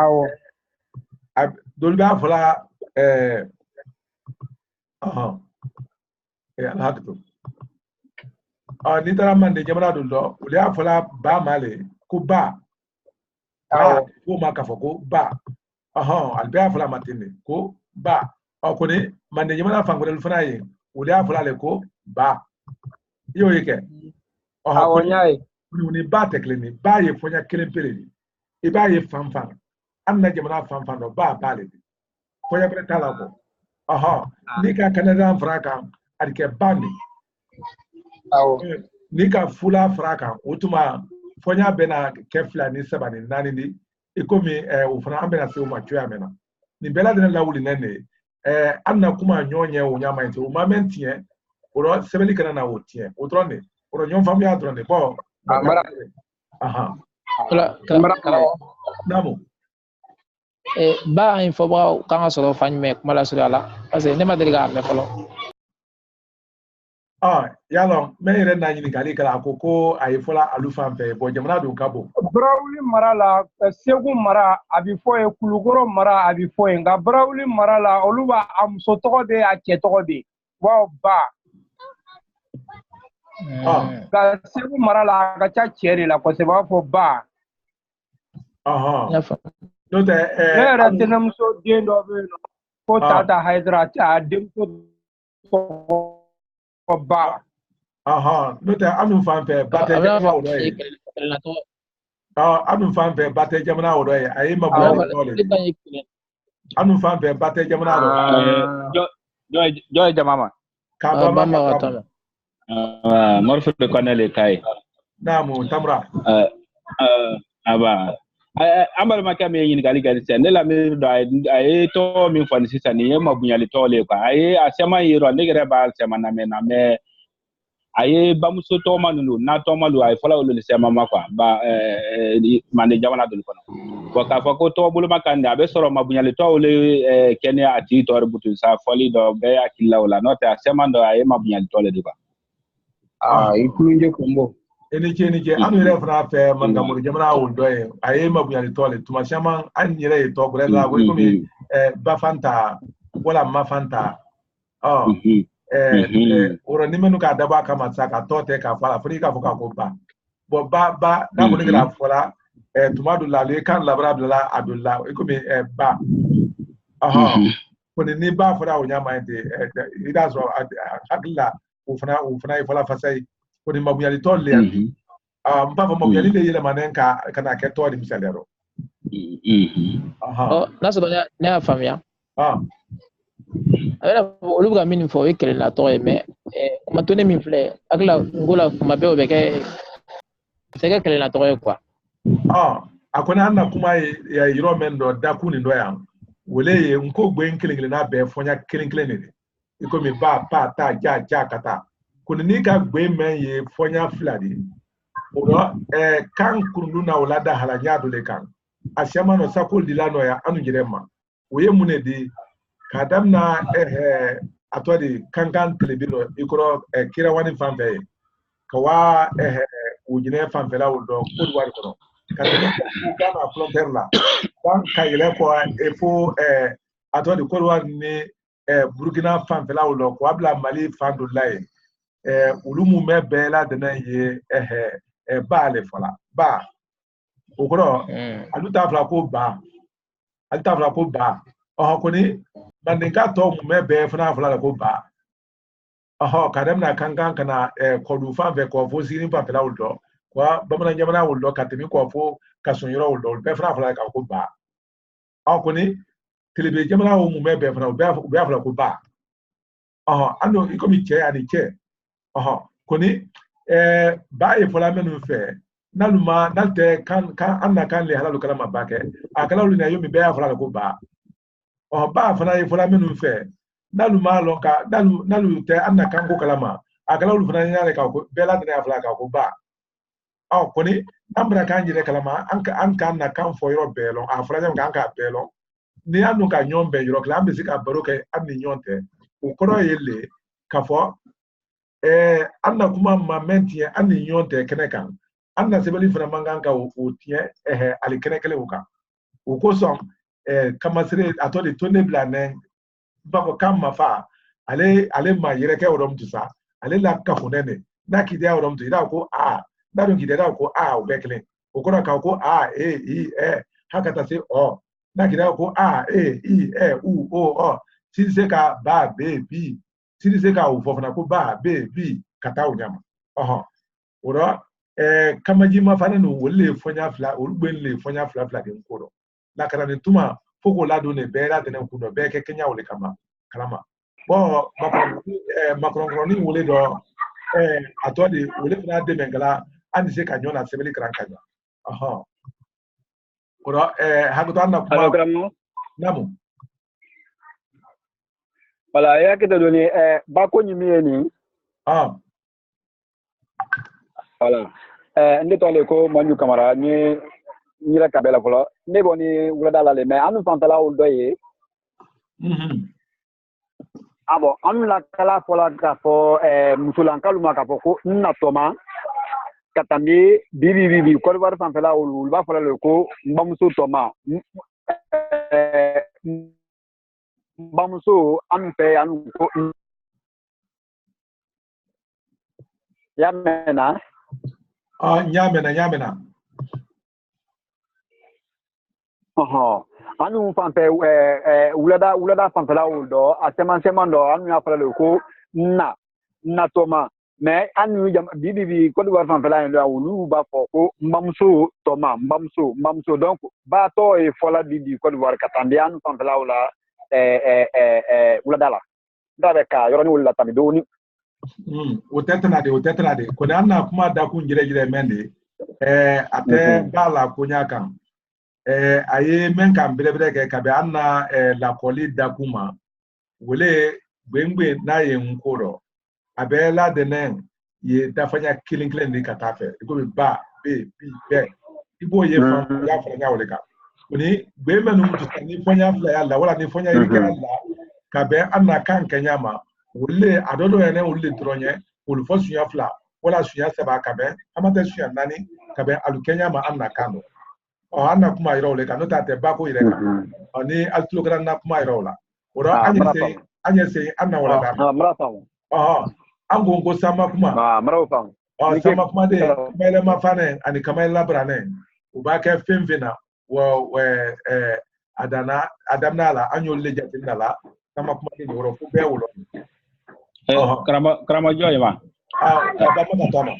S1: awo
S2: dolbe afola alhaqtu ni tara man de jamana doldo uli afola ba male ko ba ko ma ka fo ko ba albe afola matinde ko ba ko ne man de jamana fangol fana yi uli afola le ko ba yo yake
S1: awo nyai
S2: ni ba tekleni ba ye fonya kelempele e ba ye fanfan anna jamana fanfan do ba le fonya bre tala ko ni ka Canada fraka adike bani
S1: awo
S2: ni ka fula fraka utuma fonya bena kefla ni sabani nani ni ikomi o fana ambena se o machua mena ni bela de la wuli nene anna kuma nyonye o nyama nti o mamentien oro sebeli kana na o tie o drone oro nyon famia drone bo
S1: amara
S2: namu
S3: ba info ba kan soro fany me kuma la sura ala parce que ne ma deliga me folo
S2: yalo me ire na nyini kali kala akoko ayifola alufan pe bo jamana do kabo
S1: Brawli mara la segu mara abi foye kulugoro mara abi foye nga brawli mara la oluba amso togo be a che togo be wa ba ka segu mara la ka cha chere la ko se ba fo ba
S2: no te
S1: era tenam so dendo be no ko tata hydra ta dem ko ba
S2: no te anu fan pe bate anu fan pe bate jamana odo e ayi mabuya tole anu fan pe bate jamana
S5: do joy jamama
S2: ka mama ka
S5: morfo de konele kai
S2: namu tamra
S5: aba amal makame yin gali sen ne la mir do ay to min fani sisani e mabunyali to le kwa ay asema yiro ne gere ba asema na me ay bamuso to manulu na to malu ay fala wulu sema makwa ba mande jamana dul kono ko ka fa ko to bulu makande abe soro mabunyali to le kene ati to rebutu sa fali do be akilla wala no ta asema do ay mabunyali to le di ba
S1: ikunje kombo
S2: enike anu ire fra fe mangamuru jamana wondo e aye mabunyali tole tuma shama an yire to gureza ko mi bafanta wala mafanta oro ni menu ka daba kama saka tote ka fala frika foka ko ba bo ba da ko ni gra fola tumadu la le kan labra abdullah abdullah ko mi ba aha ko ni ba fora o nyama ente ida so akilla o fana fola fasai ko ni mabuyali tolle mpa fa mabuyali le yele manenka kana ke to di misalero
S3: oh naso ne afamia olu ka min fɔ o ye kelenna tɔgɔ ye mais kuma to ne min filɛ akila ngola kuma bɛɛ o bɛ kɛ se kɛ kelenna tɔgɔ ye quoi
S2: a kɔni an na kuma ye yɔrɔ min dɔ dakun nin dɔ yan wele ye nko gbe kelen n'a bɛɛ fɔnya kelen kelen de i komi ba pa ta ja ka taa kɔni n'i ka gbe mɛn ye fɔnya fila de o rɔ kan kurundu na o la da halanya dɔ de kan a sɛma nɔ sako lila nɔ ya anu yɛrɛ ma o ye mun de di ka damina a tɔ de kankan telebi dɔ i kɔrɔ kirawani fan fɛ ye ka wa ujinɛ fanfɛla o dɔn Côte d'Ivoire kɔnɔ ka tɛmɛ Ghana frontière la ka yɛlɛ kɔ fo a tɔ de Côte d'Ivoire ni Burkina fanfɛla o dɔn k'a bila Mali fan dɔ la ye olu mun bɛ bɛɛ la dɛnɛ ye ba ale fɔla ba o kɔrɔ alu t'a fila ko ba alu t'a fila ko ba kɔni Mandinka tɔ mun bɛ bɛɛ fana fɔla la ko ba ka daminɛ kankan kana kɔdu fan fɛ kɔ fo Sini fanfɛla o dɔn wa bamanan jamana o dɔn ka tɛmɛ kɔ fo Kasun yɔrɔ o dɔn bɛɛ fana fɔla ka ko ba kɔni Kelebe jamana o mun bɛ bɛɛ fana u bɛ fɔla ko ba an do i komi cɛ ani cɛ kɔni ba ye fɔla minnu fɛ n'alu tɛ kan an na kan le halalu kala ma ba kɛ a kala olu na yomi bɛɛ y'a fɔla ko ba ba fana ye fɔla minnu fɛ n'alu ma lɔn ka n'alu tɛ an na kan ko kalama a kala olu fana ɲin'a ka ko bɛɛ la dɛnɛ fɔla ka ko ba kɔni an bɛna k'an yɛrɛ kalama an k'an na kan fɔ yɔrɔ bɛɛ lɔn a fɔla ɲɔgɔn kan k'a bɛɛ lɔn ni an dun ka ɲɔgɔn bɛn yɔrɔ kelen an bɛ se ka baro kɛ an ni ɲɔgɔn tɛ o kɔrɔ ye le ka fɔ an na kuma ma mɛn tiɲɛ an ni ɲɔgɔn tɛ kɛnɛ kan an na sɛbɛnni fana man kan ka o tiɲɛ ali kɛnɛ kelen o kan o kosɔn kamasire a tɔ de to ne bila nɛ ba fɔ kan ma fa ale ma yɛrɛkɛ yɔrɔ min sa ale la kafunɛ ne n'a kidaya yɔrɔ min i da ko n'a dun kidaya ko o bɛɛ kelen o kɔrɔ ka ko haka taa se n'a kidaya ko u o sini se ka ba be bi sini se ka u fɔ fana ko ba be bi ka taa o ɲama o rɔ kamaji ma fana no olu le fɔnya fila olu gbe le fɔnya fila de ko dɔ lakara ni tuma fo k'o ladon ne bɛɛ la tɛnɛ kun dɔ bɛɛ kɛ kɛɲɛ o le kama kalama makɔrɔnkɔrɔnin wele dɔ a tɔ de wele fana dɛmɛ kala an tɛ se ka ɲɔgɔn na sɛbɛnni kalan ka ɲa o rɔ hakɛto an na kuma namu
S6: wala ya kita doni ba ko nyimi ni wala ndi to le ko Manju Kamara ni la kabela folo ne boni wala la le mais anu fantala o doye abo anu la kala fola ka fo musulan kaluma ka fo ko na toma katambi bibi ko war fantala o ba fola le ko mbamuso toma mbamuso anu pe anu ko yamena
S2: nyamena
S6: anu fanfɛ wulada fanfɛla o dɔ a sɛman dɔ anu y'a fɔla le ko natɔma mais anu bibi Côte d'Ivoire fanfɛla yen dɔ olu b'a fɔ ko nbamuso tɔma nbamuso donc ba tɔ ye fɔla di Côte d'Ivoire ka taa di anu fanfɛla o la wulada la n t'a bɛ ka yɔrɔnin wuli la tami dɔɔni
S2: o tɛ tɛna de kɔni an na kuma dakun jirɛ mɛn de a tɛ ba la koɲa kan a ye mɛn kan belebele kɛ kabi an na lakɔli dakun ma wele gbengbe n'a ye n ko dɔ a bɛ ladɛnɛ ye dafanya kelen de ka taa fɛ i komi ba be bi bɛɛ i b'o ye fan y'a fara ɲa wele kan kɔni gbengbe ninnu tɛ ni fɔnya fila y'a la wala ni fɔnya yiri kɛra la ka bɛn an na kan kɛɲa ma wole a dɔ yɛrɛ olu le dɔrɔn ye olu fɔ sunya fila wala sunya saba ka bɛn an ma tɛ sunya naani ka bɛn alu kɛɲa ma an na kan dɔ an na kuma yɔrɔ le kan n'o tɛ ba ko yɛrɛ kan ni ali tulokɛra na kuma yɔrɔ la o rɔ an ye se an na wala d'a ma Ango ngo sama kuma.
S6: Mara fam.
S2: Sama kuma de mele mafane ani kamela brane. Ubake femvena wo adamna la anyo lejatina la sama kuma de woro fu be wolo.
S5: Krama joy ma.
S2: Adamna tama.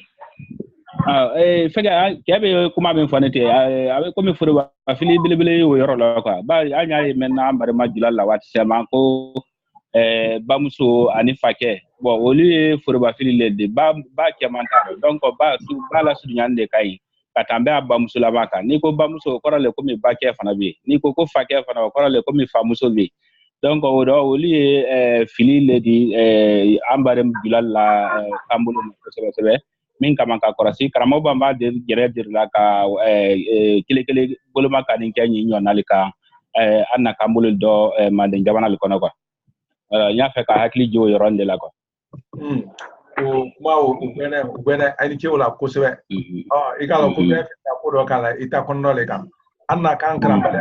S5: Fega kebe kuma ben fanete abe komi furu afili bilibili wo yoro la quoi ba anya menna bare majula la wat sema ko bamuso ani fake bon oli furu ba fili le de ba kemanta donc ba la su nyande kai katambe bamuso la maka ni ko bamuso ko le komi ba ke fana bi ni ko fake fana ko le komi famuso bi donc o do oli fili le di ambare majula la kambulo sebe min kama ka korasi karamo bamba de gere dir la ka kile boloma ka nin kenyi nyonali ka anna kambulul do manden jabanal kono ko nya fe ka hakli jo yoronde la ko
S2: o ma o ubene ani ke wala ko sebe igalo ko be ta ko do kala ita kono le kam anna kan kramba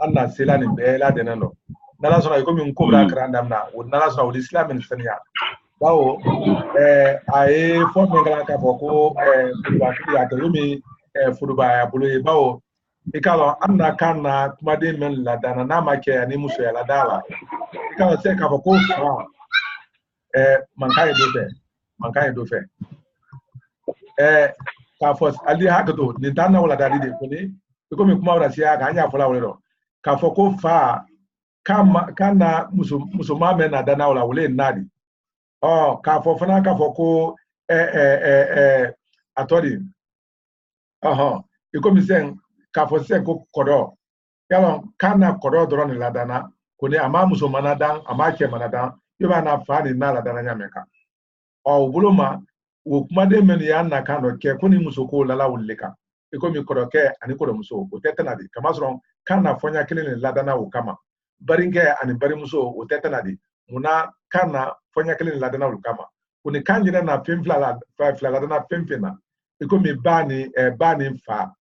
S2: anna selani be la denando nala sona ko min ko bra krandam na o nala sona o islamin sania bawo aye fo mengala ka boko ba fi ya to mi furuba ya bulu bawo ikalo anna kana kuma de men la dana na make ani muso ya la dala ikalo se ka boko mankai do fe ka fo ali hakdo ni dana wala dali de ko ni ko mi kuma wala sia ka anya fola wala ka fo ko fa kama kana muso mame na dana wala wale nadi ka fo fana ka fo ko atori iko mi sen ka fo sen ko kodo yalo kana kodo doro ni ladana ko ni ama muso manadan ama ke manadan yoba na fa ni na ladana nyameka buluma wo kuma de men ya na kano ke ko ni muso ko lala wulika iko mi kodo ke ani kodo muso o tetana di kama soro kana fonya kile ni ladana wo kama baringe ani bari muso o tetana di muna kana fonya kile ladana ulkama kuni kanjira na pemfla ladana pemfena iko mi bani fa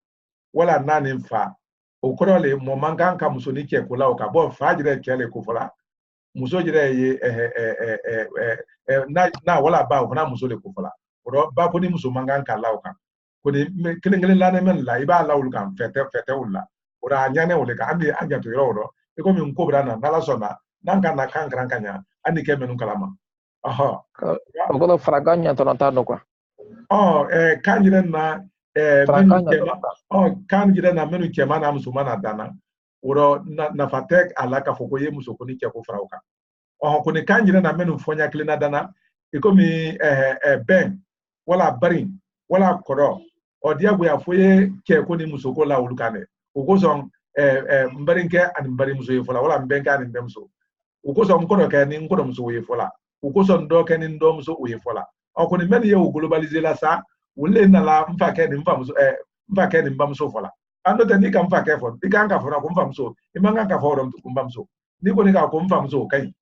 S2: wala nani fa okorole mo manganka muso ni ke kula o ka bo fa jire kele ko fola muso jire ye na wala ba o na muso le ko fola oro ba ko ni muso manganka lauka kuni kile lane men la iba la ulka fete ulla ora anyane ulka andi anja to yoro iko mi nkobra na nala sona nanga na kankran kanya ani ke menu kalama
S3: Ogolo fraganya tonatano kwa.
S2: Kanjire na kanjire na menu kema na musumana dana. Uro na fatek alaka fokoye musokoni kia kufrauka. Kuni kanjire na menu fonya klina dana. Ikomi ben wala barin wala koro. Diabu ya foye kia kuni musoko la ulukane. Ukoso mbarinke ani mbari muso yefola wala mbenke ani mbemso. Ukoso mkono ke ni mkono muso yefola. Ukoso ndo ke ni ndo muso yefola. Kuni meni ye globalize la sa ule na la mfake ni mfake ni mbamso fola. Ando te nika mfake fon. Ika anka fona kumfamso. Imanga anka fona kumfamso. Niko nika kumfamso kai.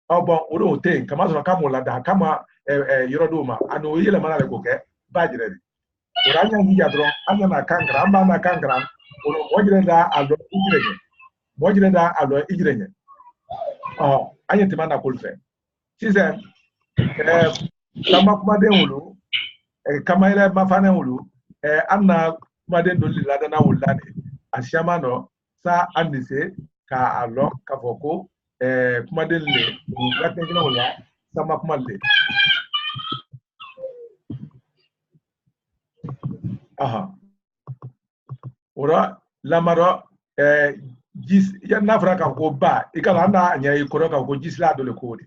S2: Bon uro ute kama zona kama ulada kama yoroduma anu yele manale koke bajiredi. Uranya hija dron anya na kankra amba na kankra uno mojireda alo ijirenye. Mojireda alo ijirenye. Anya timana kulfe. Sise kama kumade ulu kama ile mafane ulu anna kumade ndoli ladana ulani ashamano sa andise ka alo kafoko kumade le gatengina ula sama kumale ora lamaro jis ya nafra ka ko ba ikala anda anya ikoro ka ko jisla dole ko di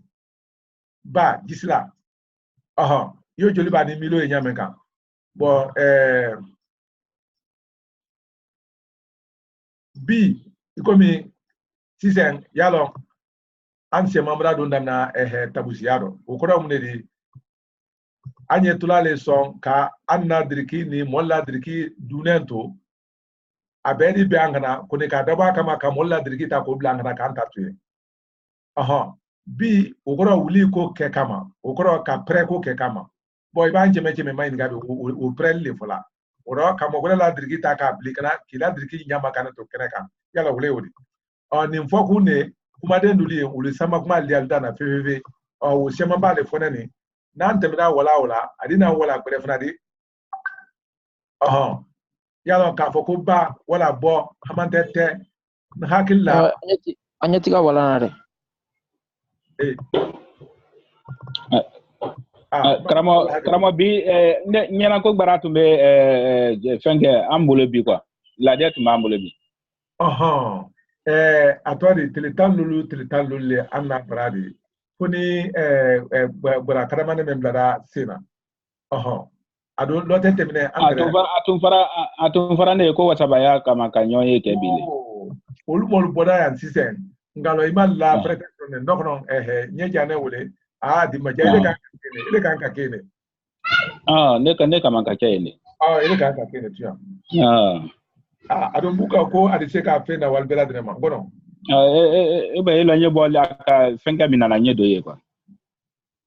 S2: ba jisla yo joli ba ni milo enyameka bo bi ikomi sisen yalo anse mamra do ndamna tabusiado ukora munedi anye tulale son ka anna diriki ni molla diriki dunento abedi biangana kone ka daba kama ka molla diriki ta ko blangana ka anta tuye bi ukora wuli ko ke kama ukora ka pre ko ke kama boy ba nje meche me mai ngabe o pre le fola oro ka mo la diriki ta ka aplikana kila diriki nyama kana to kene kan yala wule wudi ni mfoku ne kuma den duli uli sama kuma li alda na fefe o sema ba le fona ni nan temina wala adina wala ko defna di yalo ka fo ko ba wala bo hamantete hakilla
S3: anyati ga wala na re
S5: Kramo bi nyana ko baratu be fenge ambule bi quoi la dette mambule bi
S2: atwari teletan lulu le anna bradi kuni bora karamane membara sina ado lote temine angre
S5: atun fara ne ko wasabaya kama kanyo yeke bile
S2: olumol boda yan sisen ngalo imal la protection ne nokno nyeja ne wole di majaile kan ka kene
S5: ne kama ka kene
S2: ile kan ka kene tuya ado buka ko adise ka fe na walbela de ma bono
S5: ba ilo nye bola ka fenga mina na nye doye kwa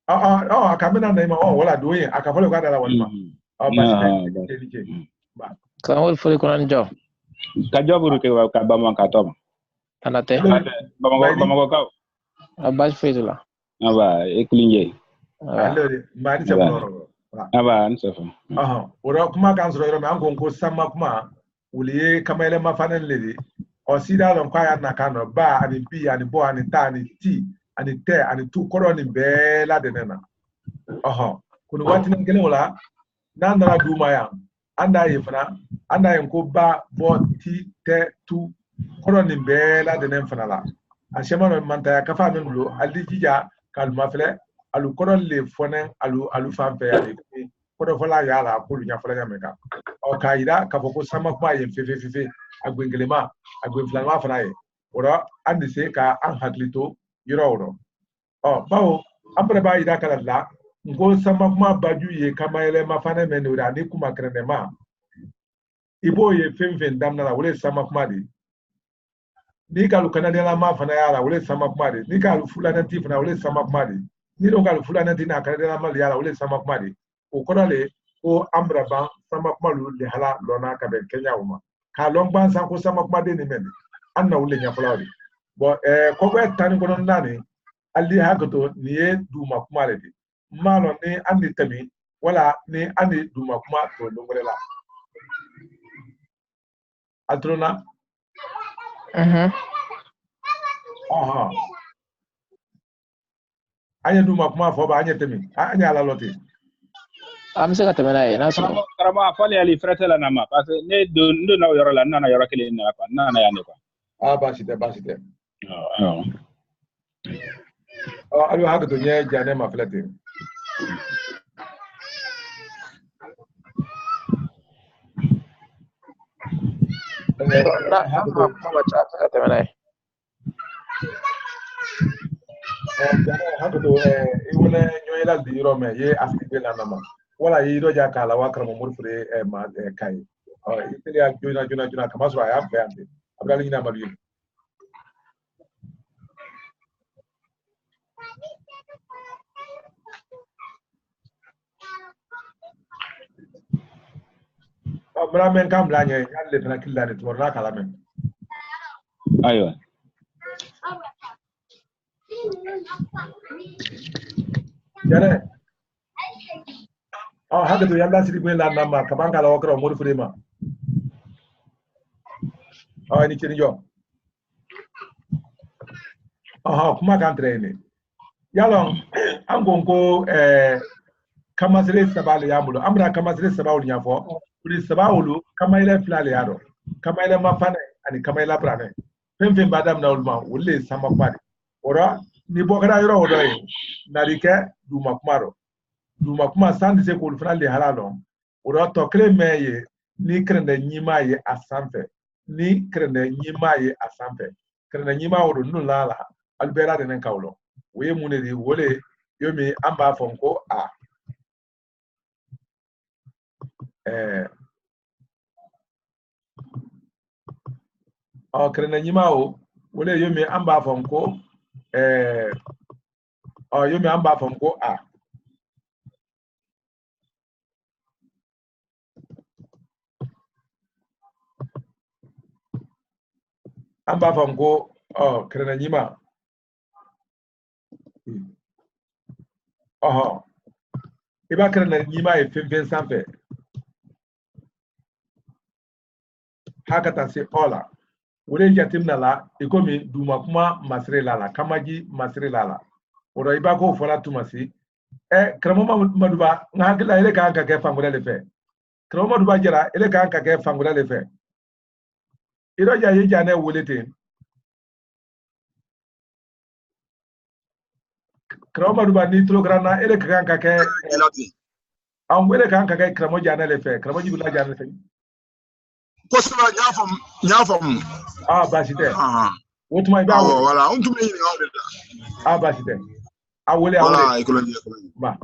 S2: akamena na ima wala doye akafole kwa dala walima
S3: ba kan wol fole ko nan jo
S5: ka joburu ke ka ba man ka to
S3: anate
S5: ba ma ko ka
S3: abaj fezula
S5: aba eklinje
S2: alore mani se boro
S5: aba ansefa
S2: ora kuma kan soro me an ko sama kuma uliye kamele mafanen ledi o sida lon kwa ya nakano ba ani bi ani bo ani ta ani ti ani te ani tu koro ni be la de nena kunu wati nan gele wala nan dara duma ya anda yefna anda yen ko ba bo ti te tu koro ni be la de nen fana la ashema no manta ya kafa men lo aldi jija kalma fele alu koro le fonen alu fampe ya de kodo fola ya la ko nya fola ya meka o kaida ka foko sama kwa yen fefe agwengelema agwenflanwa fana ye ora andi se ka an haklito yoro bawo apre ba ida kala la ngo sama kuma baju ye kama ele mafane menura ni kuma krenema ibo ye femfen damna la wole sama kuma di ni kalu kanade la mafana ya la wole sama kuma di ni kalu fulana ti fana wole sama kuma di ni do kalu fulana ti na kanade la mal ya la wole sama kuma di o kodale o ambraba sama kuma lu le hala lona ka ben Kenya uma ka longban san ko sama kuma de ni men anna wole nya fulawdi bo ko be tan ko non nani alli hakato ni e duma kuma le di malo ni andi tami wala ni andi duma kuma to longore la atrona anya duma kuma fo ba anya tami anya la loti
S3: am se ka temena e na so
S5: karama afale ali fretela na ma parce ne do na yoro la na yoro kele na pa na ya ne kwa
S2: basite alu hakato nye jane ma flete hakato iwole nyoyela di yoro me ye afike la nama wala yi do ja kala wakra mo murfure ma kai itali ya jona kama so ya bande abdal nyina malu mra men kam la nye yalle tana killa ni to na kala men
S5: aywa
S2: yare haka to yalla siri gwen la nama kabanga la wakra mo murfure ma ni kiri jo kuma kan trene yalon an gongo kamasire sabale yamulo amra kamasire sabawul nyafo kuri sabawulu kamaile flale yaro kamaile mafane ani kamaile prane femfem badam na ulma wulle sama kwadi ora ni bokara yoro odoy narike duma kuma sandi se ko flale halalo ora to kremeye ni krende nyima ye asampe ni krende nyima ye asampe krende nyima wodo nulala albera de nen kawlo we munedi wole yomi amba fonko krena nyimao wole yomi amba fonko yomi amba fonko amba fonko krena nyima Oho. Iba kira na nyima e femfen sampe. Hakata se ola. Wole jatim na la, ikomi duma kuma masre lala, kamaji masre lala. Oro iba ko fola tumasi. Kramo maduba, ngakila ile ka anka ke fangura le fe. Kramo maduba jara, ile ka anka ke fangura le fe. Iro ja ye jane wole te. Kramo maduba ni trograna, ile ka anka ke ile ka anka ke kramo jane le fe. Kramo jibula jane le fe.
S7: Kosima nyafam.
S2: Basite. Wotuma iba
S7: wole. Wala, untume ni ngawde.
S2: Basite. Awole.
S7: Wala, ekoloji.
S2: Ba.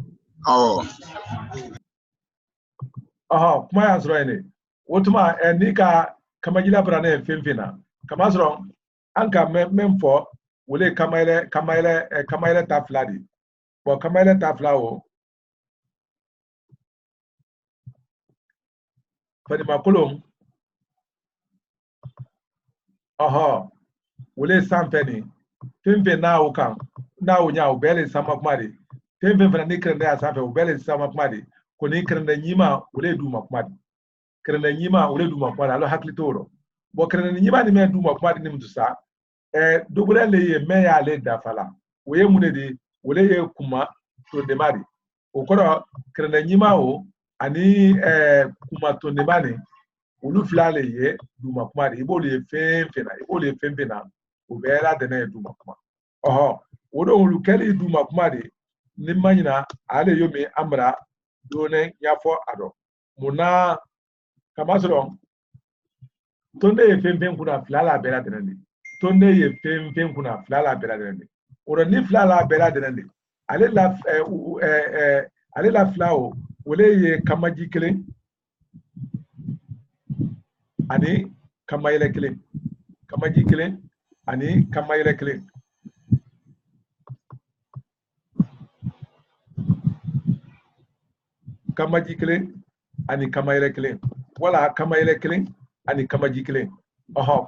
S2: Kuma ya sura ne. Wotuma ni ka kamajila brane femfina. Kama sura anka memfo wole kamaile tafladi. Bo kamaile taflawo. Fadi makulum. Wole sampeni. Femfe na ukan. Na unya ubele sama kumari. Femfe fana ni krende ya sampe ubele sama kumari. Koni krende nyima wole duma kumari. Krende nyima wole duma kumari. Alo hakli toro. Bo krende nyima ni me duma kumari ni mtusa. Dubule le ye me ya le dafala. Weye munedi wole ye kuma to demari. Okoro krende nyima o ani kuma to demari. Ulu flale ye duma kumari. Ibo le femfena. Ubela dene duma kumari. Wodo ulu keli duma kumari. Nimanyina ale yomi amra done nyafo ado. Muna kamasoro tonde ye femfen kuna flala bela dene. Tonde ye femfen kuna flala bela dene. Oro ni flala bela dene. Ale la flao wole ye kamaji kele ani kamayele kele. Kamaji kele ani kamayele kele. Kamaji kele ani kamayele kele. Wala kamayele kele ani kamaji kele.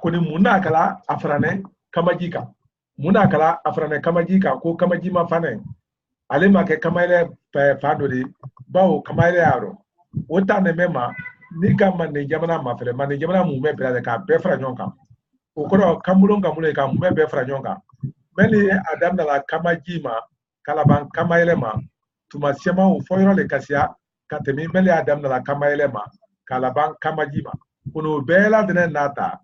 S2: Koni muna kala afrane kamajika. Muna kala afrane kamajika ko kamaji mafane. Ale make kamayele fadori bawo kamayele aro. Wota ne mema ni kama ne jamana mafere mane jamana mume bela ka befra nyonka. Okoro kamulonga mule ka mume befra nyonka. Meni adam na la kamaji ma kalaban kamayele ma tumasema ufoyro le kasia katemi meli adam na la kamayele ma kalaban kamajima kuno bela dene nata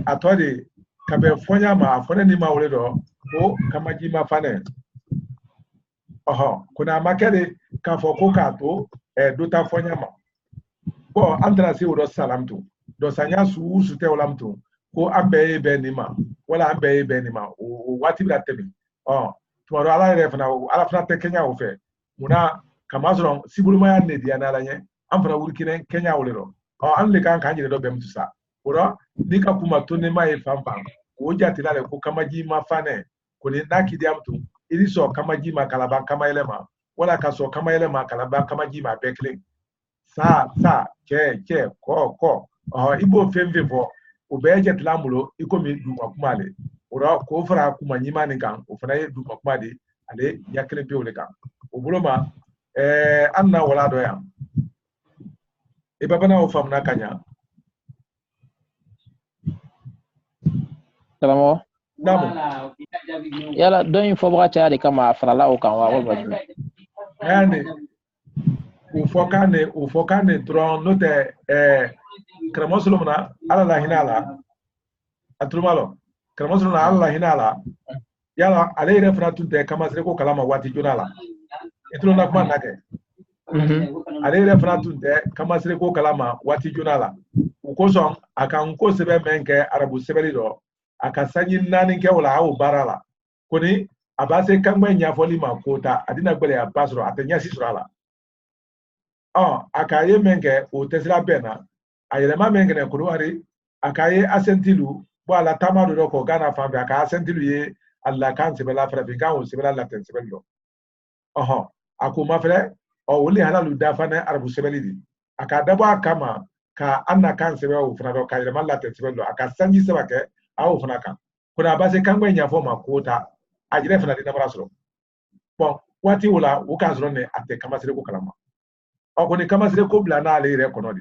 S2: atodi kabe fonya ma afone ni ma wole do o kamajima fane kuna makele ka foko ka to dota fonya ma bo andra si wodo salamtu do sanya su te olamtu ko ambe be ni ma wala ambe be ni ma o wati bla temi tumaro ala refna ala fna te Kenya o fe muna kamazron sibuluma ya ne dia na lanye amfra wurkine Kenya wolero an le kan kanjire do bem tusa oro ni ka kuma to ne mai famfam ko jatila le ko kamaji ma fane ko ni naki dia mtu ili so kamaji ma kalaban kamaile ma wala ka so kamaile ma kalaban kamaji ma bekle sa ke ko ibo femve fo o be jatila mulo ikomi du akumale oro ko fara kuma nyima ni kan o fara du akumade ale yakle be ole kan o buloma anna wala do ya bana o famna kanya
S3: Salamo.
S2: Namu.
S3: Yala don info baka tayari kama farala o kan wa wajin.
S2: Yani ufokane tron note kramosulumna ala la hinala atrumalo kramosulumna ala la hinala yala ale refra tunte kama sere ko kalama wati jonala etrona kuma nake ale refra tunte kama sere ko kalama wati jonala ukoson akan ko sebe menke arabu sebeli do akasanyi nani nke wala hawo barala koni abase kangba nyafoli makota adina gbele abasro atenya sisrala akaye menke o tesla bena ayelema menke ne kuruari akaye asentilu bo ala tamado do ko gana fambe aka asentilu ye alla kan sebela frafi kan o sebela laten sebelo akuma fere o woli halalu dafane arabu sebeli di aka daba kama ka anna kan sebelo frado ka yelema laten sebelo aka sanji sebake awo fana kan kuna base kangba nyafo makota ajire fana dina brasro bon wati wala o ka zoro ne ate kamasire ko kalama o ko ni kamasire ko bla na ale re kono di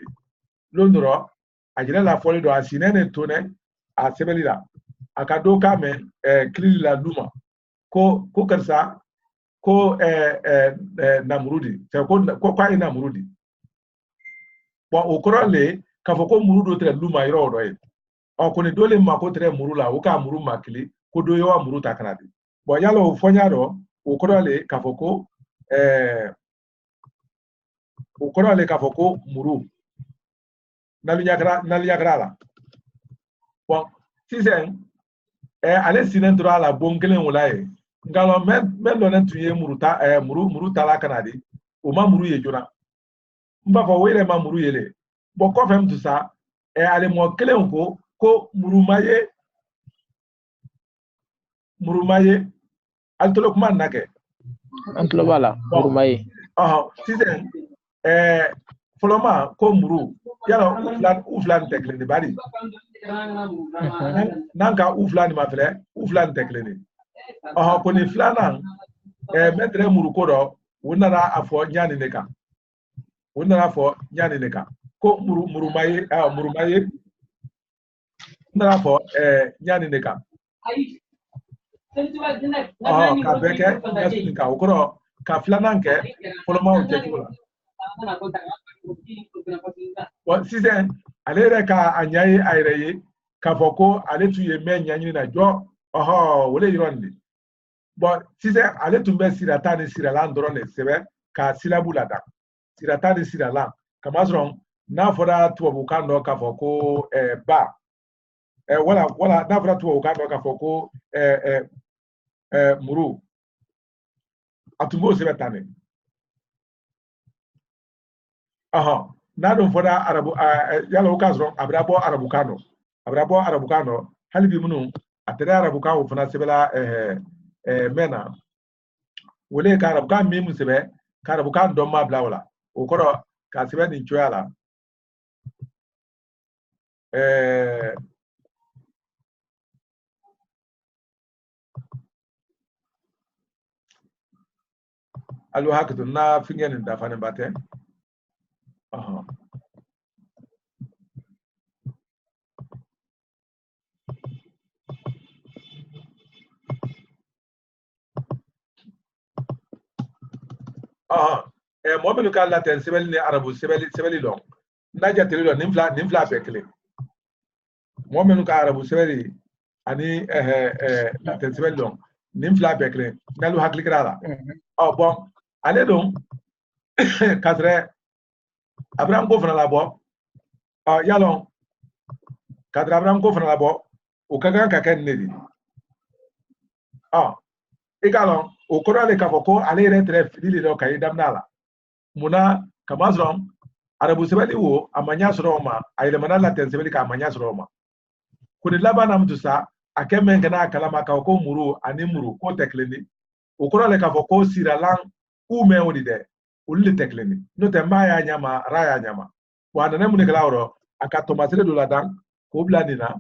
S2: londoro ajira la foli do asine ne tone a sebelila akado kame klili la luma ko karsa ko namurudi ko kwa namurudi bon o korole ka foko murudo tre luma iro do e o ko ni dole ma ko tre murula o ka muru makili ko do yo muru takanadi bon yalo o fonyaro o korole ka foko muru naluyagra la bon sisen ale sinen dura la bonkelen wala e ngalo men lo nan tuye muru tala kanadi o ma muru ye jona mba fo wele ma muru yele bo ko fem tu sa ale mo kelen ko muru maye altolo kuma nake
S3: antolo bala muru maye
S2: sisen foloma ko muru yala uflan tekleni bari nanka uflani mafele uflani tekleni ko ni flana metre muru kodo wonara afo nyani neka ko muru maye nara afo nyani neka ka beke nka okoro ka flana nke foloma o tekula bon sisen ale re ka anyai aireye ka foko ale tuye men nyanyi na jo wole yirondi bon sisen ale tumbe siratani siralan drone sebe ka silabula da siratani siralan kamazron na fora tuwabu kando ka foko ba wala na fora tuwabu kando ka foko muru atumbo sebe tane na don foda arabu yala o kasro abrabo arabu kano halibi munu atere arabu kawo fana sebela mena wole ka arabu kan mimu sebe ka arabu kan don ma blawla o koro ka sebe ni choyala alu hakatu na fingen da fane bate Mohamed ka la ten sebeli ni arabu sebeli long naja tele lo nimfla bekle Mohamed ka arabu sebeli ani la ten sebeli long nimfla bekle nalu hakli krala bon ale don kadre Abraham ko fana la bo yalon kadre Abraham ko fana la bo o kagan ka ken nedi igalon o korale ka foko ale retre fili do kay damnala muna kamazron arabu sebeli wo amanya sroma ayele manala ten sebeli ka amanya sroma kuni labana mtusa akeme ngana kalama ka ko muru ani muru ko tekleni o korale ka foko siralan ume wodi de ulli tekleni no te maya nyama raya nyama wana ne muni kalawro aka tomasire do ladan ko bla nina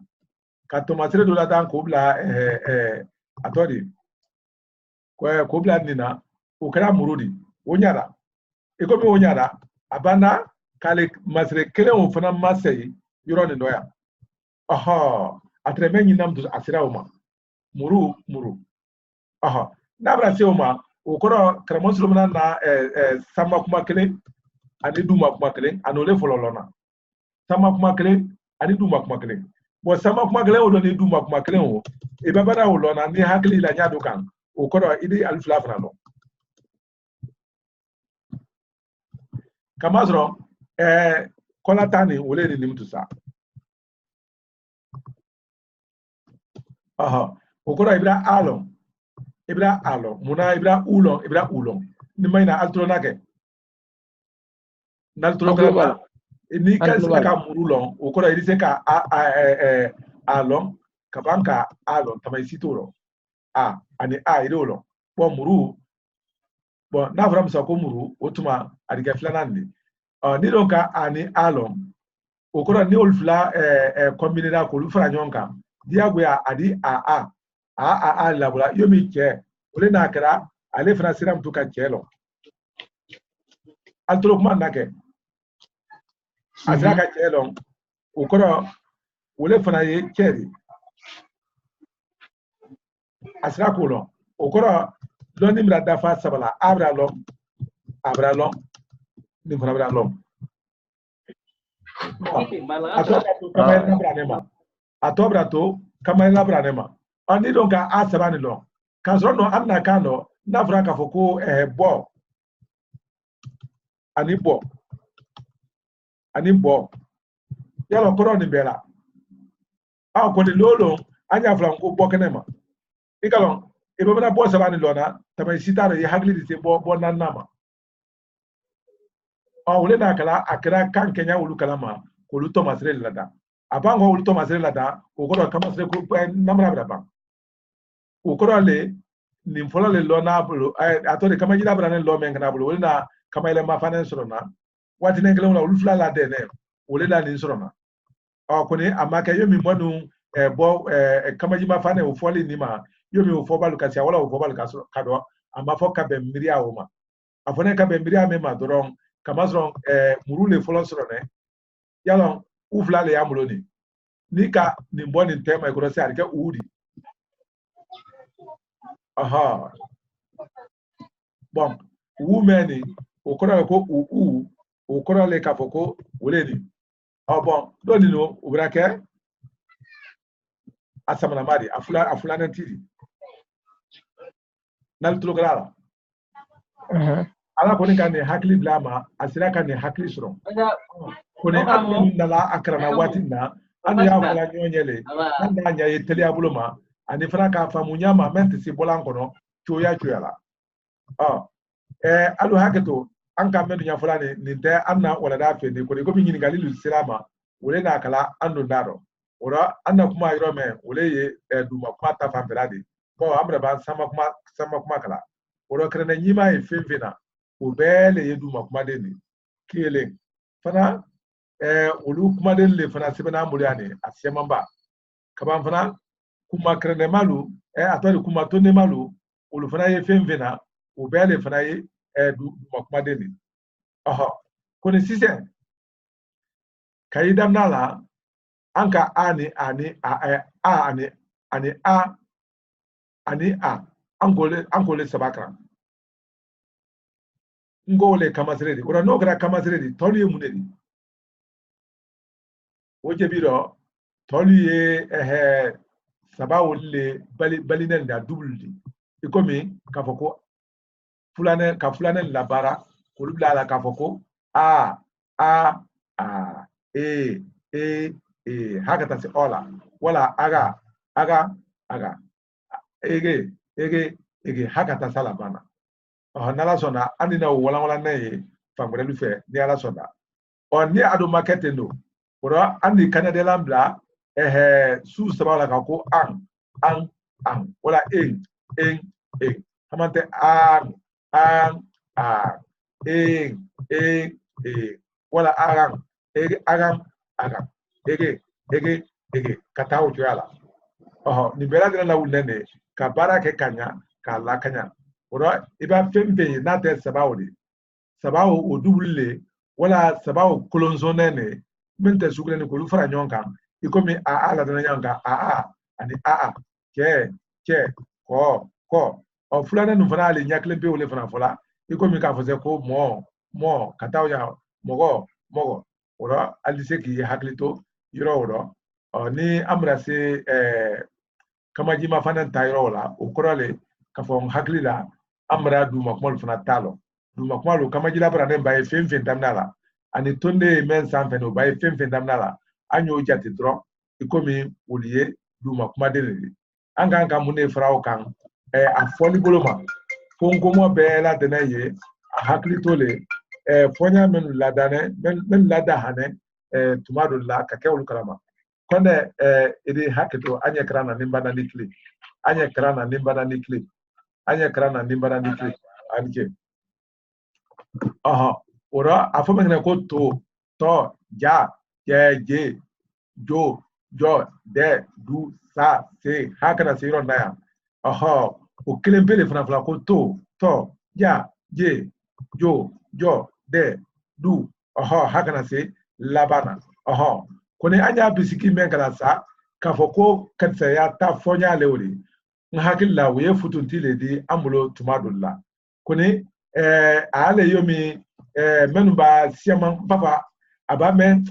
S2: ka tomasire do ladan ko bla atodi ko bla nina o kala murudi onyara iko mi onyara abana kale masire kele on fana masai yoro ni doya atreme nyinam do asira uma muru nabra se uma o koro kramonsulo na sama kuma kele ani duma kuma kele anole fololona sama kuma kele ani duma kuma kele bo sama kuma kele o do ni duma kuma kele o e babara o lona ni hakli la nyado kan o koro idi alfla fana no kamazro kola tani wole ni nimtu sa o koro ibra alo muna ibra ulon ni mayna altro nake naltro kala ni kasi ka murulon o koro idise ka alon kabanka alon tamay sitoro ani idolo bo muru bo na vram sa ko muru otuma adiga flanandi ni don ka ani alon o koro ni olfla combinera ko lu fra nyonka diagwe adi a labura yomi ke ole na kara ale fana siram to ka celo altro kuma nake asaka celo ukoro wole fana ye ceri asra kulo ukoro lo nimra dafa sabala abra lo ni fana abra lo atobra to kamera branema ani donc a sabani lo kanso no amna kano na franka foko bo ani bo yalo koro ni bela a ko ni lolo anya franko bo kenema ikalon e be na bo sabani lo na tamay sitaro ye hagli di se bo nanama wole na kala akira kan kenya wulu kalama ko lu Thomas Rel lada abango wulu Thomas Rel lada o ko kama se ko namra braba o ko le ni fola le lo na bulu atore kama jida brane lo men kana bulu wole na kama ile mafane sorona wati ne ngelo wulu fla la de ne wole la ni sorona ko ni amaka yomi monu bo kama jima fane o foli ni ma yomi o fo balu kasi wala o fo balu kaso kado amafo ka be mbiria o ma afone ka be mbiria me ma doron kamazron murule folosro ne yalon ufla le amuloni nika ni mboni tema ikoro se arike udi aha bon women okoro ko okoro le kafoko woleni bon doni no ubrake asamana mari afula nantiri nal tulograla ala koni kan ne hakli blama asira kan ne hakli suro koni anu nala akrana watina anu ya fala nyonyele nanda nya yeteli abuloma ani fana ka famunya ma mente si bolan kono choya la alu haketo an ka medu nya fala ni te anna wala da fe ni koni ko binyi ngalilu silama wole na kala anu ndaro ora anna kuma yiro me wole ye duma kuma ta famberadi ko amra ban sama kuma kala ora krena nyima e femfena ubele yedu makuma deni kile fana ulu kuma den le fana sibana muriani asemamba kaban fana kuma krene malu atari kuma tonne malu ulu fana ye femvena ubele fana ye du makuma deni koni sise kayidam nala anka ani angole sabakra ngole kamasredi ora no gra kamasredi toli munedi oje biro toli sabawole balinen da double ikomi kafoko fulane labara kulubla la kafoko haka tasi ola wala aga ege haka tasala bana nala sona ani na wala ne fambre lu fe ni ala sona ni ado market no ora ani kanade lambla su sabala ka ko an wala amante wala agam ege katao tuyala ni bela dina la wulene ka bara ke kanya ka la kanya ora iba fembe na te sabawo o double wala sabawo kolonzone ne mente sugule ne ko lu fara nyonka ikomi la dana nyonka ani ke ko o fulana nu fana le nyakle be ole fana fola ikomi ka fose ko mo kataw ya mogo ora alise ki haklito yiro oro ni amrase kamaji ma fana tayro la o korale ka fo haklila amra du makmol fana talo du makmalo kamaji la brane baye femfen damnala ani tonde men sanfe no baye femfen damnala anyo jati dro ikomi uliye du makma de anga mune frao kan a foli boloma fonko mo be la denaye a haklito le fonya men ladane men lada hane tumado la kakewul kalama konde edi hakito anya krana nimbana nikli anya krana nimbana nikli anike ora afome ngene ko to ja je jo de du sa se hakana siro naya o kelen pe le fana fila ko to ya je jo jo de du haka na se labana ko ne anya bisiki men kala sa ka fo ko kansa ya ta fonya lewri hakilla wo ye futunti le di ambulo tumadulla ko ne ale yomi menu ba siaman papa aba men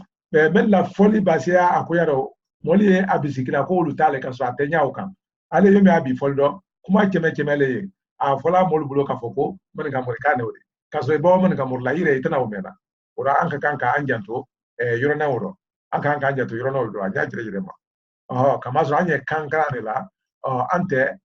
S2: la folie basia akoyaro moli e abisikila ko lutale ka so atenya okan ale yomi abi foldo kuma kemele a fola mol bulo ka foko men ga mori kane wori ka so bo men ga mor la ire itana o mena ora anka kanka anjanto yoro na woro anka anjanto yoro na woro anya jire ma kama so anye kankara ne la ante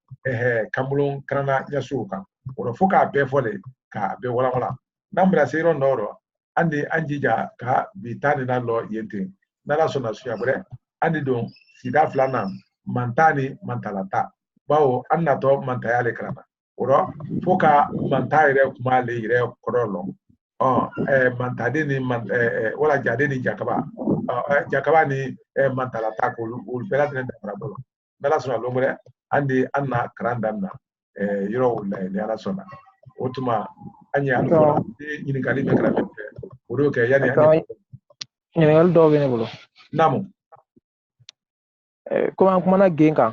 S2: kamulon krana nyasuka ora foka be fole ka be wala nambra sero noro andi anjija ka bitani na lo yente nala sona suya bre andi don sida flana mantani mantalata bawo annato mantayale krana oro foka mantaire kuma le ire korolo mantade ni wala jade ni jakaba ni mantalata ko ul pelatne da brabolo nala sona lo bre andi anna krandanna yoro wala ni ala sona otuma anya alfora ni kali me kala mete odo ke yani anya
S3: ni ngal do bene bolo
S2: namu
S3: kuma na genka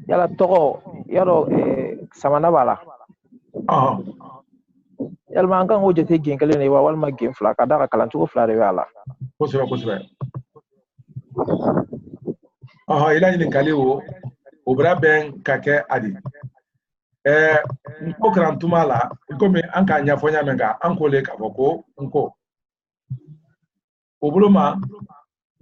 S3: yala togo yaro samana bala yala man kan o jete genkale ne wal ma gen fla ka daga kalan tugo fla re wala
S2: ko sura ila ni kali o bra ben kake adi nko krantuma la komi an ka nya fonya menga an ko le ka foko nko obuluma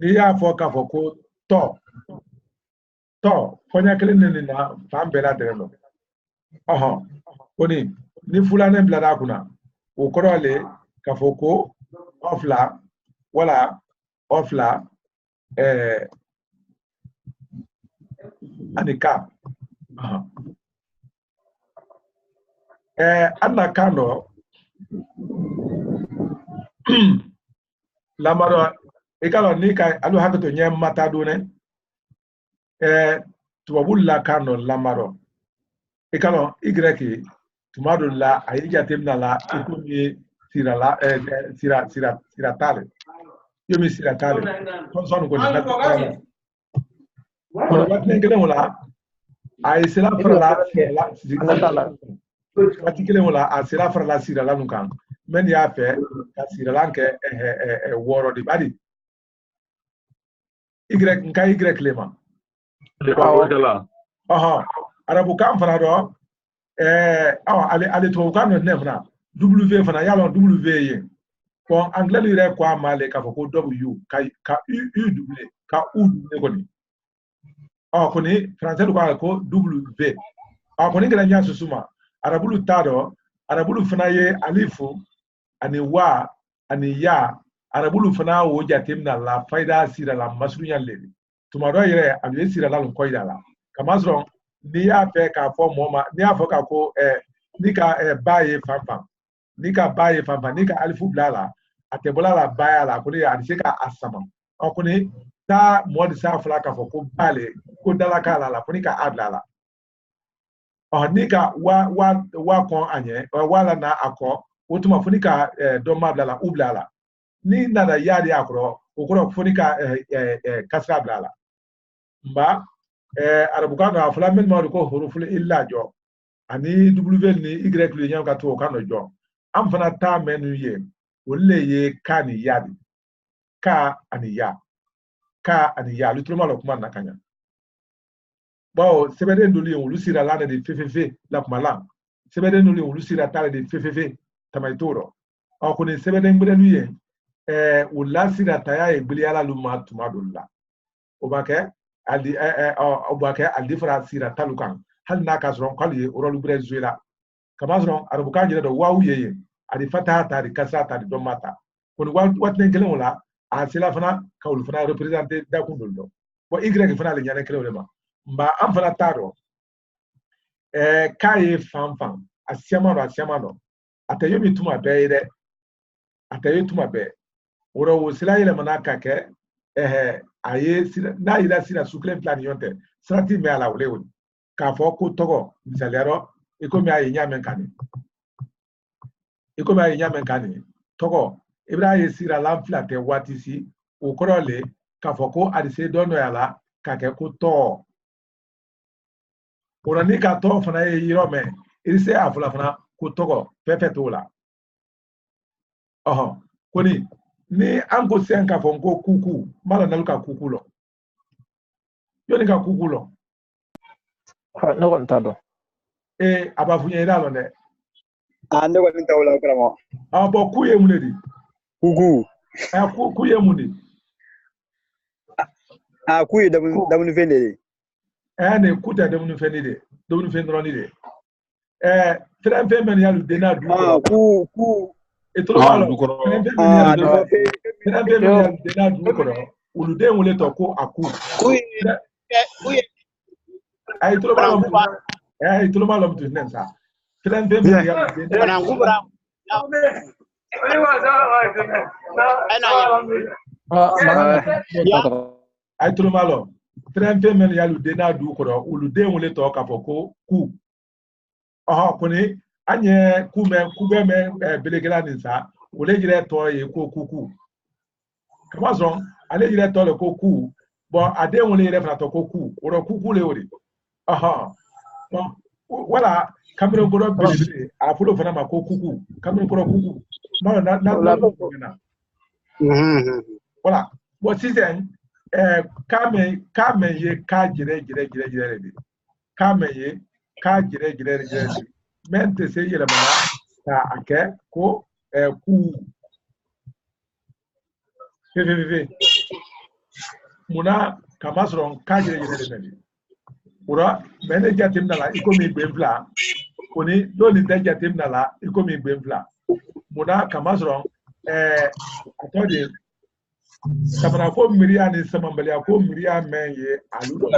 S2: ni ya fo ka foko to fonya kelen ni na fambela derelo oni ni fulane blada kuna o korole ka foko ofla wala ofla anika anna kano lamaro ikalo nika alu hakato nye mata dune tuwabulla kano lamaro ikalo igreki tumado la ayija temna la ikumi sirala siratale yomi siratale konson ko ni natale ko watne ngene wala ay sila frala patikele wala a sila frala sirala nukan men ya fe ka sirala ke woro di badi y lema arabu kam fana do ale to kan no nemna w fana yalo w ye ko anglais ire ko amale ka ko w ka u ka u ne ko ni ko ni français ko w ko ni ngala nya susuma arabulu tado arabulu fana ye alifu ani wa ani ya arabulu fana wo jatemna la faida sira la masrunya leli tumado yere abi sira la ko idala kamazro ni ya fe ka fo moma ni afo ka ko ni ka baye fanfan ni ka baye fanfan ni ka alifu blala atebola la baya la ko ni adise ka asama ko ni ta modi sa fla ka fo ko bale ko dala kala la ko ni ka adlala nika wa kon anye wala na akọ otuma funika do mablala ublala ni nada yadi akro okoro funika kasra blala mba arabukano afla men ma ko huruful illa jo ani w ni y le nyam ka to kano jo am fana ta menu ye wolle ye kani yadi ka ani ya lutruma lo kuma nakanya bon sebede ndoli on lusira lana de ffff la kumala sebede ndoli on lusira tale de ffff tamaitoro ko ni sebede ngbre luye ulasira taya e gbili ala luma tumadolla obake aldi obake aldi fra sira talukan hal na ka zron kwali rolu brezuela kama zron arabukan jere do wawu yeye adi fata ta di kasa ta di domata ko ni watne ngelen wala a sila fana ka ul fana representer da kunduldo ko y fana le nyane krewle ma mba an fana taro kaye fanfan asiamano atayo mituma beide atayo tuma be woro wo sila yele manaka ke aye na ila sila suklen plan yonte strati me ala wole ka fo ko togo misalero ikomi ayi nyamen kani ikomi ayi nyamen kani togo ibra yesira lamfla te watisi o korole ka fo ko adise dono yala ka ke ko to orani ka to fana yiro me irise afula fana ko togo pepetola koni ni ango sen ka fo ko kuku mala naluka kuku lo yoni ka kuku lo
S3: no contado
S2: abafunye ida lo ne
S6: ande ko min tawla kramo
S2: bo kuye munedi
S6: kuku
S2: kuye muni
S6: kuye damun fende
S2: ne kuta damun fende de damun fende roni de tren men yalu dena du
S6: ku
S2: etolo malo tren men yalu dena du ko ulu de wole to ko aku
S8: kuye
S2: ay tolo malo mutu nensa tren men yalu dena
S8: kubra
S2: ay tolo malo tren men yalu dena du ko ulu de wole to ka foko ku koni anye kube me belegela ninsa ole jire to ye ko kuku kama zon ale jire to le ko ku bon ade wole jire fa to ko ku oro kuku le ori bon wala kamero goro bele afulo fana ma ko kuku kamero goro kuku na wala bo season kame ye ka jire de kame ye ka jire mente se yele mana ta ake ko ku muna kamasron ka jire de ura mene jatim nala ikomi gbemfla koni doni te jatim nala ikomi gbemfla muna kamasron atodi samana ko miria ni samambalia ko miria menye aludo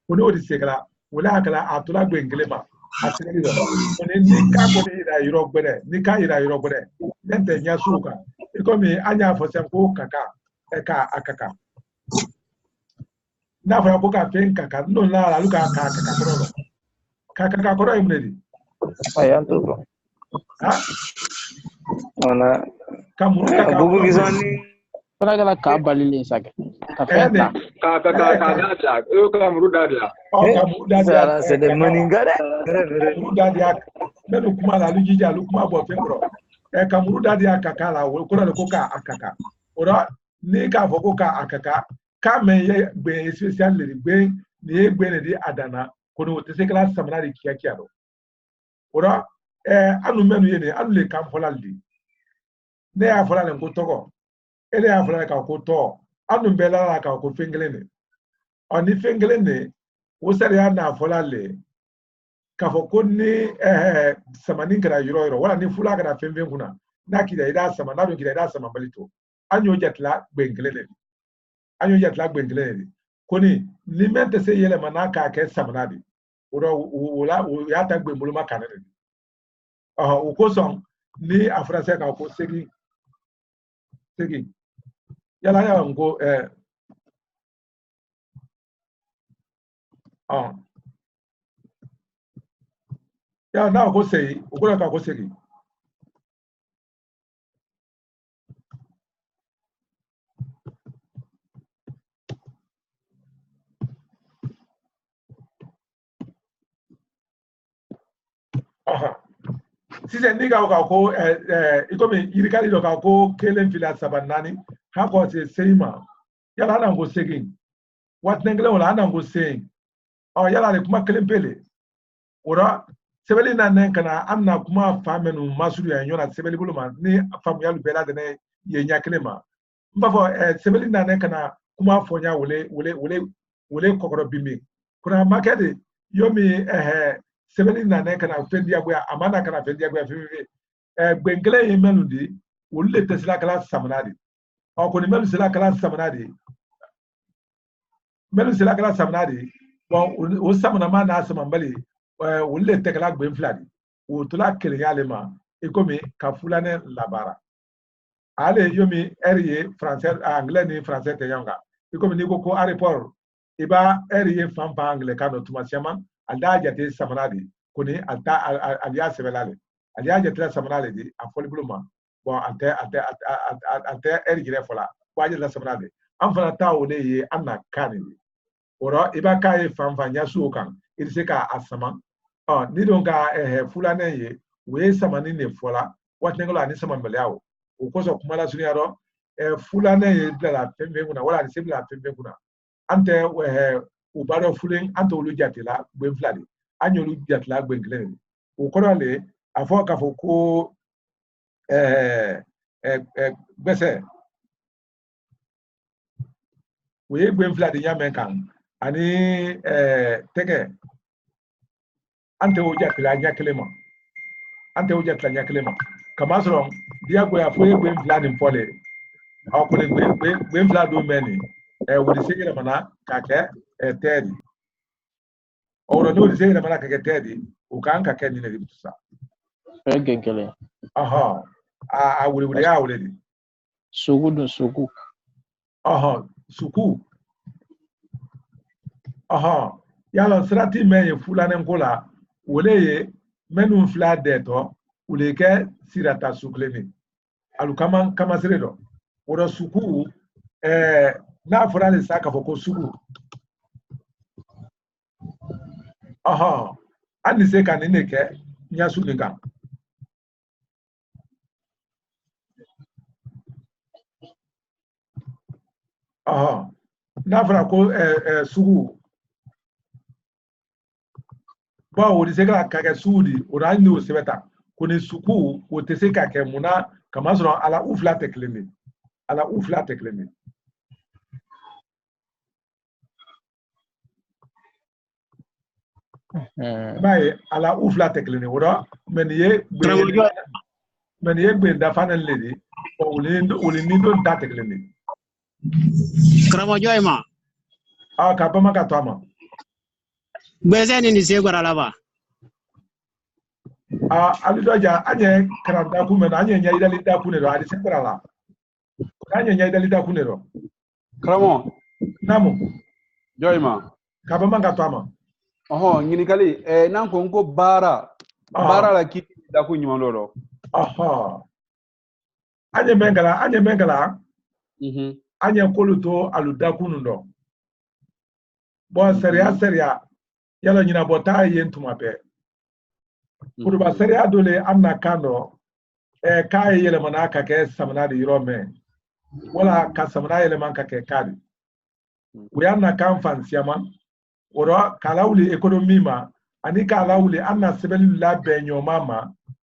S2: koni odi sekala wala akala atula gbenglema asiri do koni ni ka koni ira yiro gbere ni ka ira yiro gbere nente nya suka ikomi anya fosem ko kaka eka akaka na fara ko ka pen kaka no la luka kaka koro kaka koro imredi
S3: ayanto
S6: ona
S2: kamuru kaka
S6: bubu gizani
S3: para gala ka balile sake ka
S2: fenta
S6: ka kamuru dadia
S2: kamuru dadia
S6: c'est des maningare
S2: kamuru dadia menu kuma la lujija lu kuma bo fembro kamuru dadia kaka la wo ko le ko ka akaka ora ni ka fo ko ka akaka ka men ye gbe special le gbe ni ye gbe ne di adana ko no te se kala samana ri kiakia do ora anu menu ye ne anu le kam folaldi ne ya folale ko togo ele ya folale ka ko to anu bela la ka ko fengelene oni fengelene wo sare ya na folale ka fo ko ni samani kara yoro wala ni fula kara fenfen kuna na kida ida samana do kida ida samambalito anyo jatla gbengelene koni ni mente se yele manaka ke samnadi wala ya ta gbe muluma kanene ukoson ni afrase ka ko segi yala ya ngo ya na ko sei ukola ka ko segi sisan ni ka ko ikomi yirikali do ka ko kelen fila sabanani ha ko se seima yala na ngo segin watnengle wala na ngo sein yala le kuma kelen pele ora sebeli na nen kana amna kuma famenu masuru ya nyona sebeli buluma ni famu yalu bela de ne ye nyaklema mbafo sebeli na nen kana kuma fonya wole kokoro bimi kuna makede yomi sebeli na nen kana fendi agwa amana kana fendi agwa fifi gbengle ye menundi wolle tesla kala samanadi ko ni melu sela kala samanadi bon o samana ma na samambali wolle tekala gbenfladi o tula kele yalema ikomi ka fulane labara ale yomi eriye français anglais ni français te yanga ikomi ni ko aéroport iba eri fan angle kano tuma siama alda jate samanadi kuni alta alia sebelale alia jate samanale di afoli bluma bon ante eri gire fola waje la samanade an fana tawo ne ye anna kanini oro iba kai fan nya su kan iriseka asama ni don ka fulane ye we samani ne fola watnengolo ani sama mbeleawo ukoso kumala suniaro fulane ye bla pembe kuna wala ni sebla pembe kuna ante ubaro fulen ante ulu jatila gben fladi anyolu jatila gben kleni ukorale afo ka foko bese we gben fladi nyamen kan ani tege ante o jatila nyaklema ante o jatila nyaklema kama soro dia go ya fo gben fladi pole akole gben fladi meni wodi segere mana kake tedi oro no segere mana kake tedi ukanka kenni ne bitusa
S3: Gengele.
S2: aha a wuri ya wuri
S3: Sugu.
S2: aha suku aha yalo srati me fulane nkola woleye menu fla deto uleke sirata sukleni alukama kama siredo oro suku na fulane saka foko suku aha ani se kan ne ke nya suninga aha na fara ko suku ba wodi se ka kake sudi ora ni o sebeta koni suku o te se kake muna kama soro ala ufla teklemi Baye ala ufla tekleni ora meniye gbe da fanan ledi o ulini don da tekleni
S8: Kramo joy ma
S2: ka ba maka to ama
S8: bezeni ni se gwara laba
S2: alidoja anye karanda ku mena anye nya idali da ku ne ro adi se la anye nya idali da ku ne ro
S9: Kramo
S2: namu
S9: joy ma
S2: ka ba maka to ama
S9: nyinikali nan ko bara la kiti da ku nyima lolo
S2: anye mengala anye koluto aludaku ndo bo seria yalo nyina bota yentuma pe kuruba seria dole amna kando kai yele manaka ke samana di rome wala ka samana yele manka ke kadi uyanna kan fansiama oro kalawli economy ma ani kalawli anna sebelu la benyo mama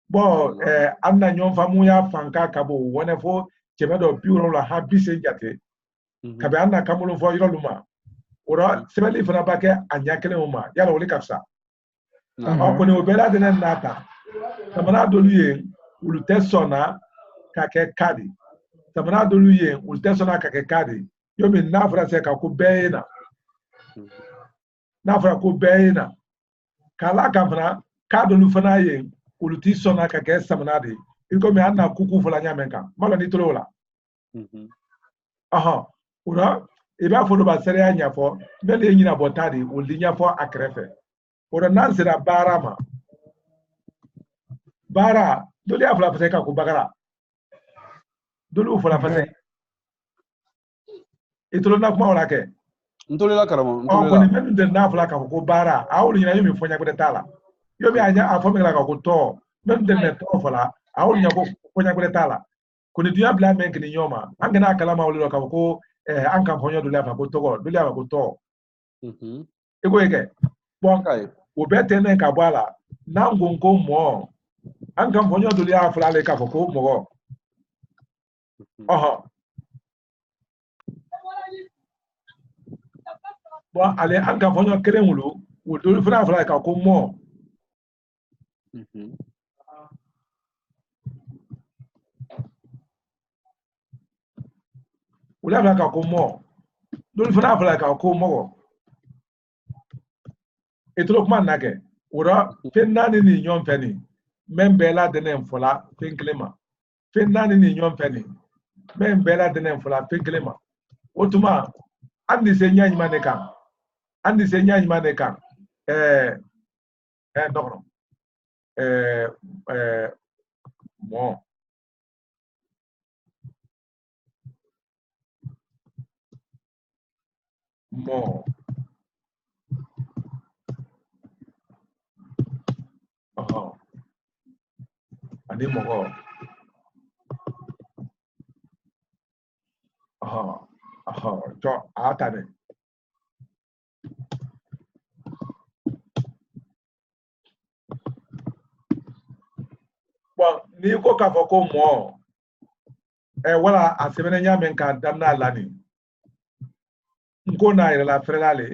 S2: bo anna nyom famu ya fanka kabo wonefo kemedo biuro la habise jate kabe anna kamulo fo yiroluma oro sebeli fana bake anyakele uma yala woli kapsa akone obela de nata samana doluye ulutesona kake kadi samana doluye ulutesona kake kadi yomi nafra se ka ku beina nafra ku beina kala kamfana kadolu fana ye uluti sona kake samana de iko me anna kuku fula nyamenka malo ni tolola ura iba fo ba sere anya fo bele nyina botadi uli nya fo akrefe ura nansira bara dole afla fa ka ku bagara dole ufla fa sai itolo na kuma wala ke
S9: ntole la karamo ntole
S2: la ko ni men de na afla ka ku bara awul nyina yumi fo nya gbe tala yomi anya afo me la ka ku to men de ne to fola awul nya ko fo nya gbe tala ko ni duya bla men kini nyoma angena kala ma wuli ka ko anka fonyo dole afa ko togo dole afa ko to ego ege bon
S9: kai
S2: o bete ne ka bwala na ngongo mo anka fonyo dole afa le ka ko mo bon ale anka fonyo kere mulu o dole fra afa ka ko mo ula fla ka ko mo dole fra afa ka ko mo etolo kuma nake ura fennani ni nyom feni membela denen fola penklema fennani ni nyom feni membela denen fola penklema otuma andi se nyanyi maneka andi se nyani mane kan dokno mo ani mogo cho atane bon ni ko ka fo ko mo wala asebene nyamen ka damna lani nko na ira la frelale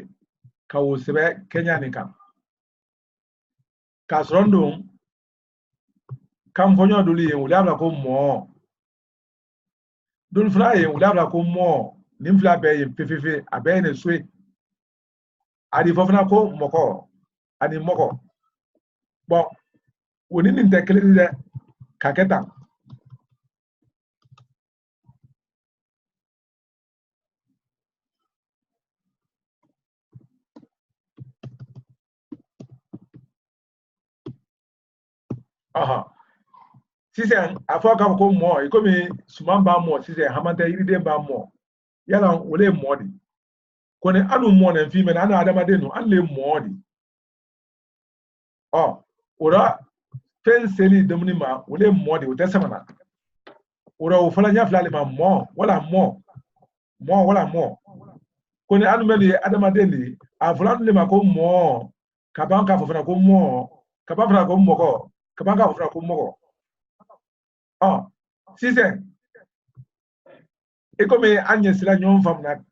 S2: ka wo sebe Kenya ni kan ka srondum kam fonyo duli yen wulabla ko mo dul fra yen wulabla ko mo nim fla be yen fefe abe ne swe adi fofna ko moko ani moko bon woni nin te klede ka ketan sisen afọ ka ko mo ikomi suman ba mo sisen hamanta iride ba mo yala wole mo di kone anu mo na fi men anu adamade no an le mo di ora fen seli demni ma wole mo di wota samana ora o fala nya flale ma mo wala mo kone anu meli adamade ni afula le ma ko mo kaban ka fofana ko mo kaban fana ko mo ko kaban ka fofana ko mo ko sisen ikomi anye sila nyom famna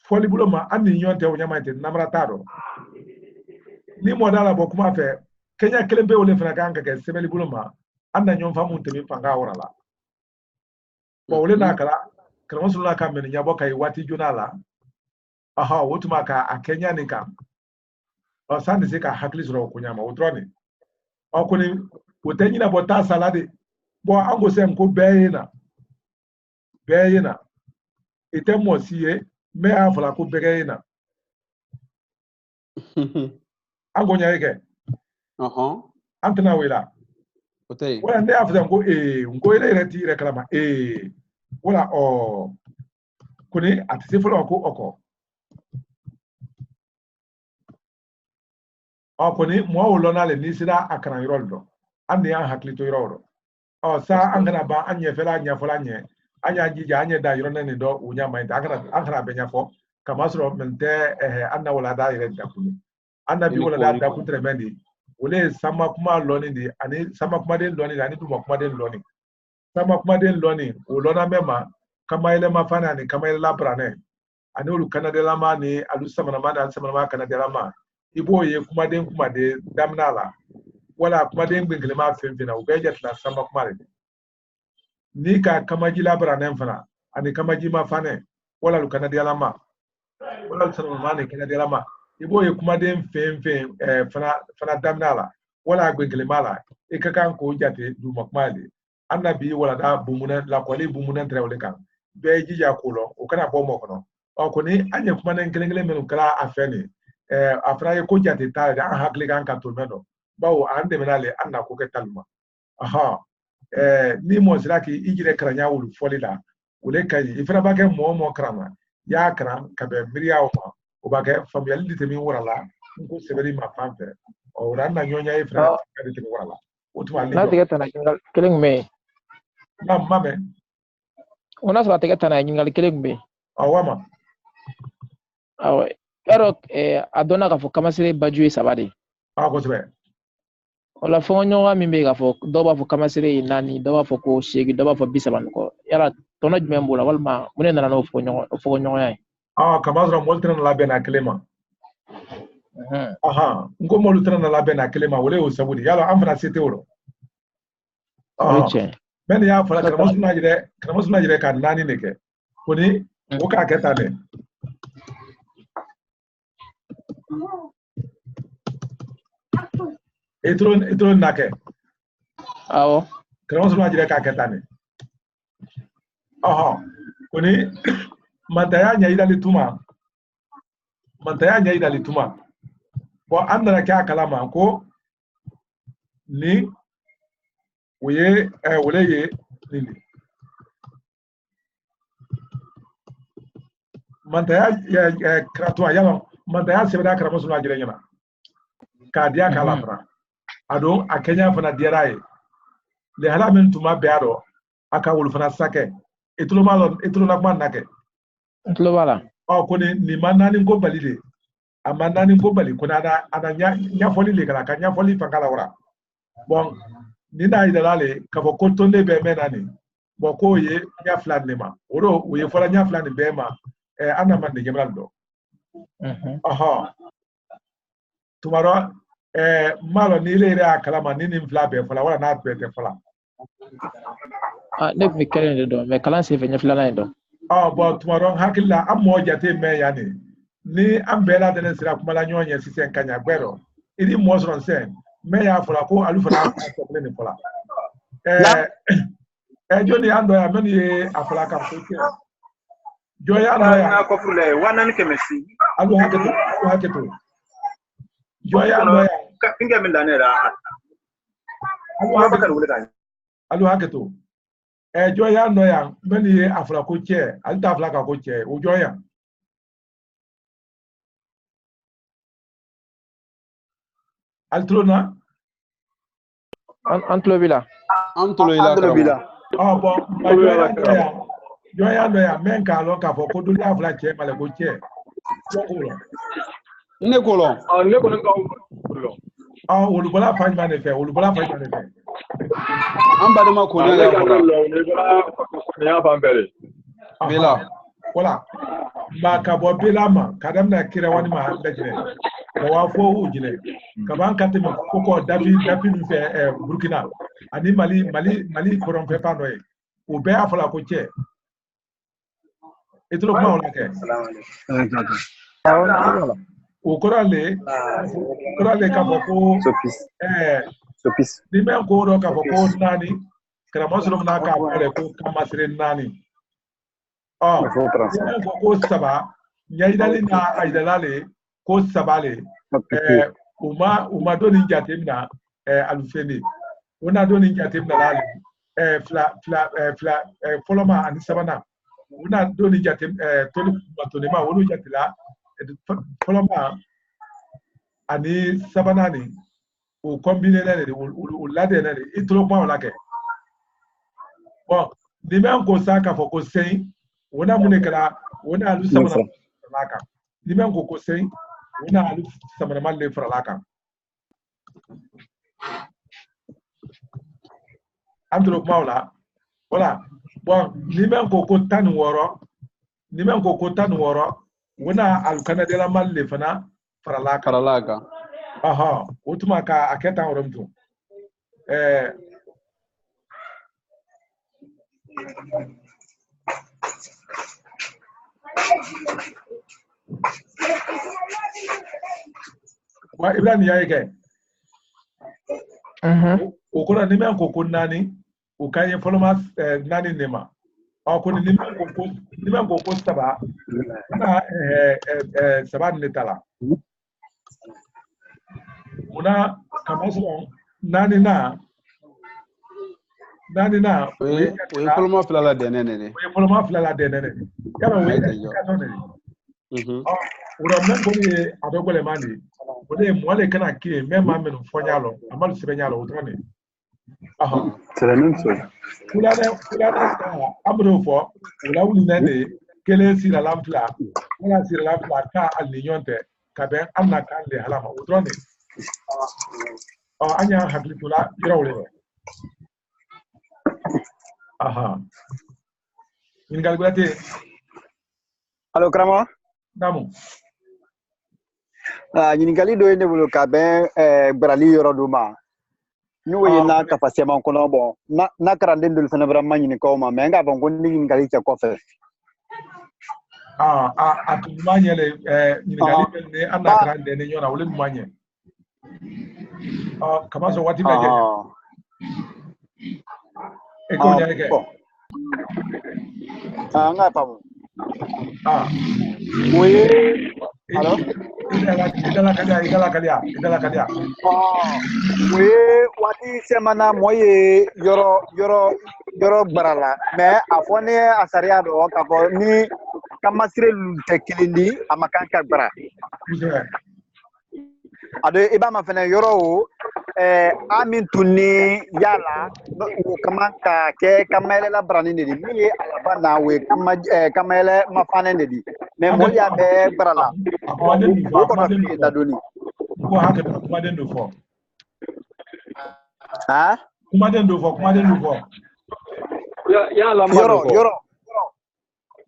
S2: foli bulo ma ani nyonte o nyamante namra taro ni modala bo kuma fe Kenya kelembe ole fana kan ka sebeli bulo ma anna nyom famu temi panga orala bo ole na kala sula ka men nyabo kai wati junala wotuma ka a Kenya ni kan sande se ka hakli zuro kunyama utroni okuni wotenyi na bota salade bo ango se nko beyina ite mo siye me afala ko beyina ango nyaike antena wela wala ne afza nko ile reti reklama wala kuni atisifolo ko oko kuni mo wolona le nisida akran yoldo andi an haklito yoro sa angana ba anye fela anya fola nye anya jija anye da yoro ne do unya mai da angana benya fo kamasro mente anna wala da yire da kuni anna bi wala da ku tremendi wole sama kuma loni di ani sama kuma den loni ani duma kuma den loni sama kuma den loni olona mema kama ile mafana ni kama ile labra ne ani ulu kanade lama ni alu sama na ma kanade lama ibo ye kuma de damnala wala kuma den gbengele ma femfena ubeja tla sama kuma le ni ka kamaji labra ne mfana ani kamaji mafane wala lu kanade lama wala sama ma ni kanade lama ibo ye kuma den femfen fana damnala wala gbengele mala ikakan ko jate du makmali annabi wala da bumuna la kwali bumuna entre wala kan be jija kulo o kana bo mo kono ko ni anye kuma nen kelengele men kala afeni afra ye ko jate ta da hakli kan ka to meno bawo ande menale anna ko ke talma ni mo siraki ijire kranya wulu folida wule kai ifra ba ke mo krama ya kram ka be miriya o ba ke familiality mi wala ko seberi ma famfe o ranna nyonya ifra ka de wala
S3: na tiga tana jingal keleng me
S2: mame
S3: una sa tiga tana jingal keleng me
S2: awama
S3: ero adona ka fo kamasire baju sabade
S2: ko sebe
S3: wala fo nyoga mi be ka fo do ba fo kamasire nani do ba fo ko shegi do ba fo bisaban ko yala tono jumem bula walma mune nana no fo nyoga
S2: kamasra moltran la bena klema ngo moltran la bena klema wole o sabudi yala amfana sete woro men ya fala kramos na jire kan nani neke kuni o ka keta ne etron nake kramos na jire ka keta ne kuni mandaya nya ida lituma mantaya nya ida lituma bo andana ka kalama ko ni oye woleye nini mantaya ya krato ayalo mantaya sebeda kramo sunu ajire nyana ka dia kala fana ado akenya fana diaraye le hala men tuma beado aka wul fana sake etulo na kuma nake
S3: etulo bala
S2: ko ni manani ko balide amanani ko bali kuna ana nya foli le kala ka nya foli fangala wora bon ni na idalale ka ko tonde be menani bo ko ye nya flan ne ma oro ye fola nya flan be ma ana man de gemrando aha tumaro malo ni le ra kalama ni fla be fola wala na be te fola
S3: ne mi kelen do me kalan se fe nya flan na do
S2: bo tumaro hakilla ammo jate me yani ni ambela de sira kuma la nyonya sisen kanya gbero idi mo so sen me ya fola ko alu fola ko ne fola joni ando ya meni ye afola ka ko ke joya ando ya
S10: na ko fule wana ni kemesi
S2: alu haketo joya ando ya
S10: ka pinga min danera
S2: alu haketo joya ando ya meni ye afola ko ke alta afola ka ko ke o joya altrona
S3: antlo bila
S2: bon joya ando ya men ka lo ka fo ko duli afola ke male ko ke
S9: ne kolon
S2: wolu bala faj mane fe
S9: amba de ma ko ne
S10: ya bambere
S9: bila
S2: wala ma ka bo bila ma kadam na kira wani ma dajire ko wa fo ujine ka ban katemi ko dafi mi fe Burkina ani mali koron fe pando e o be afola ko che etlo ma wala ke o korale ka ko
S6: sopis
S2: ni men ko do ka ko nani kala masro na ka ko kamasre nani ko saba nyaidali na aidalale ko sabale uma doni jatemna alufeni una doni jatemna lale fla foloma ani sabana una doni jatem tolu matonema wonu jatila foloma ani sabana ni o combiner ne o lade ne itro kwa wala ke bon ni men ko saka fo ko sein wona munekala wona alu samana laka ni men ko sein wona alu samana malle fra laka andro kwa wala bon ni men ko tan woro wona alu kanadela malle fana fra laka aha utuma ka aketa oromtu wa ibrani yaike ukuna nime ko nani ukaye foloma nani nema ko nime ko saba na saba netala una kamaso nani na
S9: we foloma flala denene
S2: yaro we ka tonne ura men ko ni adogole mani ode mwale kana kire mema menu fonyalo amalu sibenyalo utone aha
S6: c'est la même chose
S2: kula amro fo ula wuli nane kele si la lampla wala si la lampla ka alninyonte ka ben anna kan le halama utone anya habitula irawle aha ingal gulate
S6: allo krama
S2: namu
S6: nyiningali do ne bulu ka ben brali yoro duma ni woyi na kapase man kono bon na karande ndul fana vraiment nyini ko ma mais nga bon ko ni nyiningali ce ko fe
S2: atumanyele nyiningali ne anna karande ne nyona wole manye kama so wati meje e ko nyake
S6: nga pamu
S2: Ah.
S6: Oui. Alors?
S2: Idala kalia.
S6: Oui, wati semana moye yoro barala. Mais afone asaria do kapo ni kamasire te kilindi amakanka bara. Ade iba ma fene yoro o amin tunni yala o kamanka ke kamele la brani ndi mi alaba na we kamele ma fane ndi mais mo ya be barala o ko na fi da doni
S2: ko haka ta kuma den do fo
S6: ha
S2: kuma den do fo
S6: yala ma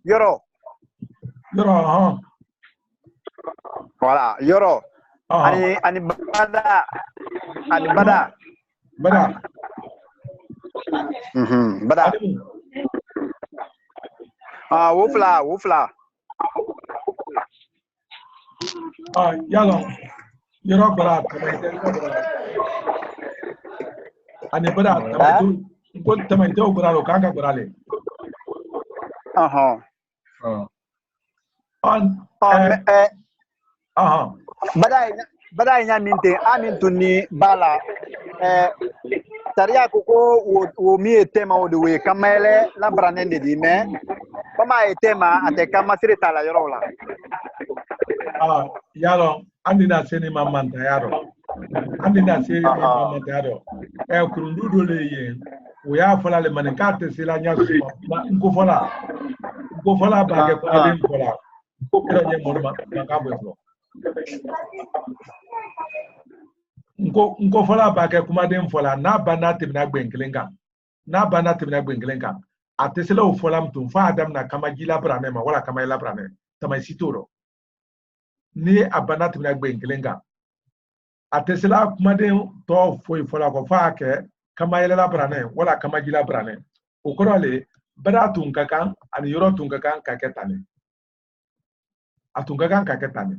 S6: yoro
S2: ha
S6: voilà yoro ani bada bada wufla
S2: yalo yoro bara ani bada ko tamay to bara lo kanga bara le
S6: bada nya minte amin tunni bala taria koko wo mi tema o de we kamele la branende di me kama tema ate kama sire tala yoro la
S2: yalo andina seni mamanta yaro kurundu do le ye o ya fola le manikate sila nya ko fola ba ke ko adin fola ko nye morma makabo flo nko fola ba ke kuma den fola na bana timna gbenkelenga atesela o fola mtum fa adam na kama gila brane ma wala kama ila brane tama sitoro ni abana timna gbenkelenga atesela kuma den to foi fola ko fa ke kama ila brane wala kama gila brane o korale bada tun kakan ani yoro tun kakan kaketane atungagan kaketane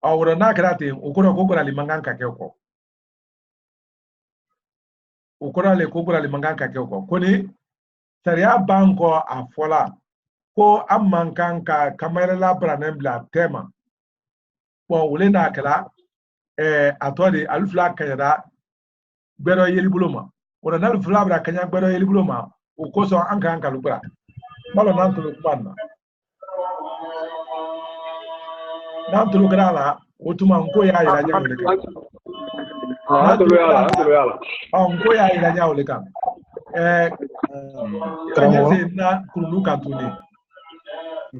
S2: awro na krate ukoro kokora limangan kakeko ukora le kokora limangan kakeko koni saria banko afola ko ammankan ka kamera la branem bla tema ko wule na kala atodi alfla kayada gbero yeli buloma wona na alfla bra kanya gbero yeli buloma o koso anka lubra malo nan to kumanna nan tulu grala otuma nko ya ira nya ole kan tulu yala nko ya ira nya ole kan na kunu kantuni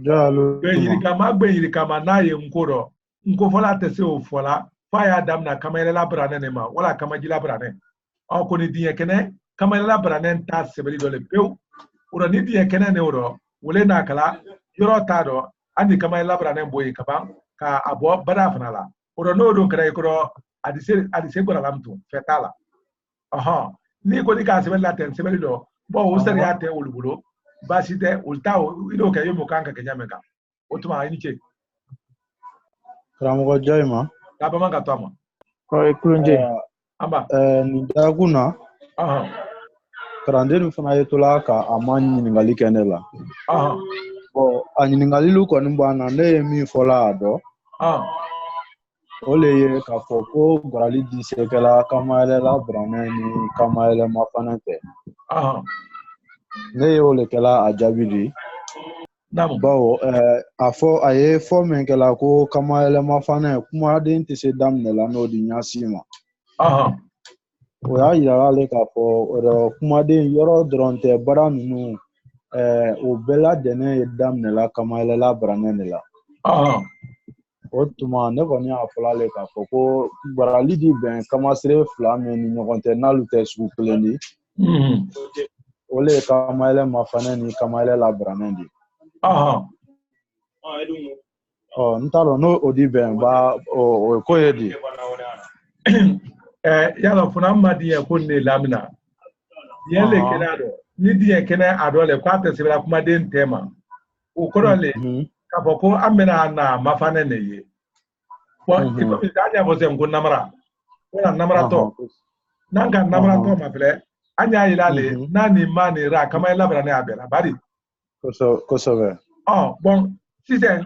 S2: jalo gbe kama na ye nkoro nko fola tese o fola fa ya dam na kamera la brane ne ma wala kama jila brane o ko ni diye kene kamera la brane ta sebeli dole pew uro ni diye kene ne uro wole na kala yoro tado andi kamera la brane boyi kaba ka abo bada fanala oro no don kray ko adise gora lamtu fetala ni ko di ka sebel la ten sebel do bo usari ate ulbulo basite ultao ido ka yomo kanka kenyameka otuma iniche
S11: Ramugo Joyma
S2: kaba manga tama
S3: kulunje
S2: amba
S11: ni daguna karandenu fana yetola ka amanyi ningali kenela bo anyini ngali lu ko mbana ne mi fola ado ole ye ka foko gorali di sekela kamale la braneni kamale mafanate ne ole kala ajabidi bawo afo aye fo men kala ko kamale mafane kuma den tese damne la no di nyasima o ya yara le ka fo kuma den yoro dronte baranu o bela dene damne la kamale la braneni la otuma ne kɔni y'a fɔla le k'a fɔ ko barali di bɛn kamasire fila min ni ɲɔgɔn tɛ n'alu tɛ sugu kelen di o le ye kamayɛlɛ mafanɛ ni kamayɛlɛ labaranen di n t'a dɔn n'o o di bɛn o ye ko ye di
S2: yala funa ma diɲɛ ko ne lamina diɲɛ le kɛnɛ a dɔ ni diɲɛ kɛnɛ a dɔ le k'a tɛ sɛbɛnna kumaden tɛ ma o kɔrɔ le k'a fɔ ko an bɛna na mafanɛ ne ye bon il faut que anya bose ngo namara wala namara to nanga namara to ma fele anya ilale nani mani ra kama labra ne abela bari
S11: koso be
S2: Oh, bon, si c'est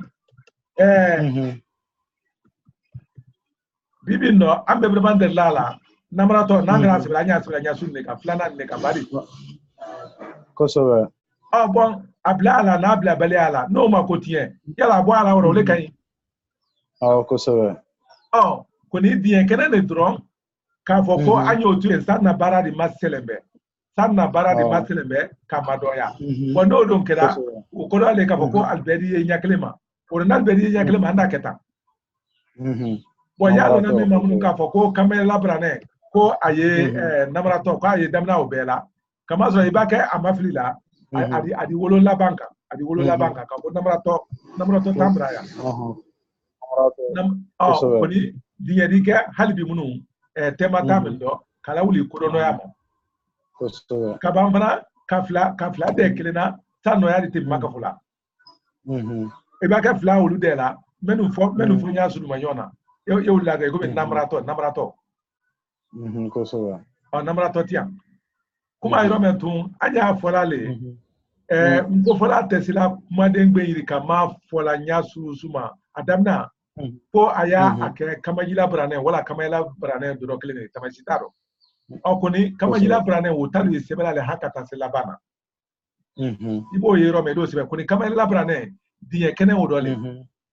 S2: bibi no ambe vraiment de là namrato nangra sibanya sunne ka flana ne ka bari
S11: ko so
S2: oh bon abla ala na abla bale ala no ma kotien yala bo ala woro le kan
S11: ko so
S2: oh ko ni bien kene ne dron ka foko anyo tu sana bara di maselembe ka madoya ko no don kera ko do ale ka foko alberi nyaklema o na alberi nyaklema anda keta yalo na mi mamun ka fo ko kamela brane ko aye namrato ko aye damna obela kama zo ibake amaflila adi wolo la banka ka ko namrato tambra ya ko ni diye dike halbi munu tema tamendo kala wuli ko no ya mo ka bambana kafla de kelena tano ya di maka fula ibake fla wulu de la menu fo nya sunu manyona yo laga ko namrato
S11: ko so
S2: namrato tia kuma iro metun anya folale ko fola tesila kuma den gbe yiri kama fola nya suma adamna ko aya ake kamajila brane wala kamajila brane do klene tamasitaro okoni kamajila brane wotali sebela le hakata selabana ibo yiro me do sebe koni kamajila brane diye kene wodole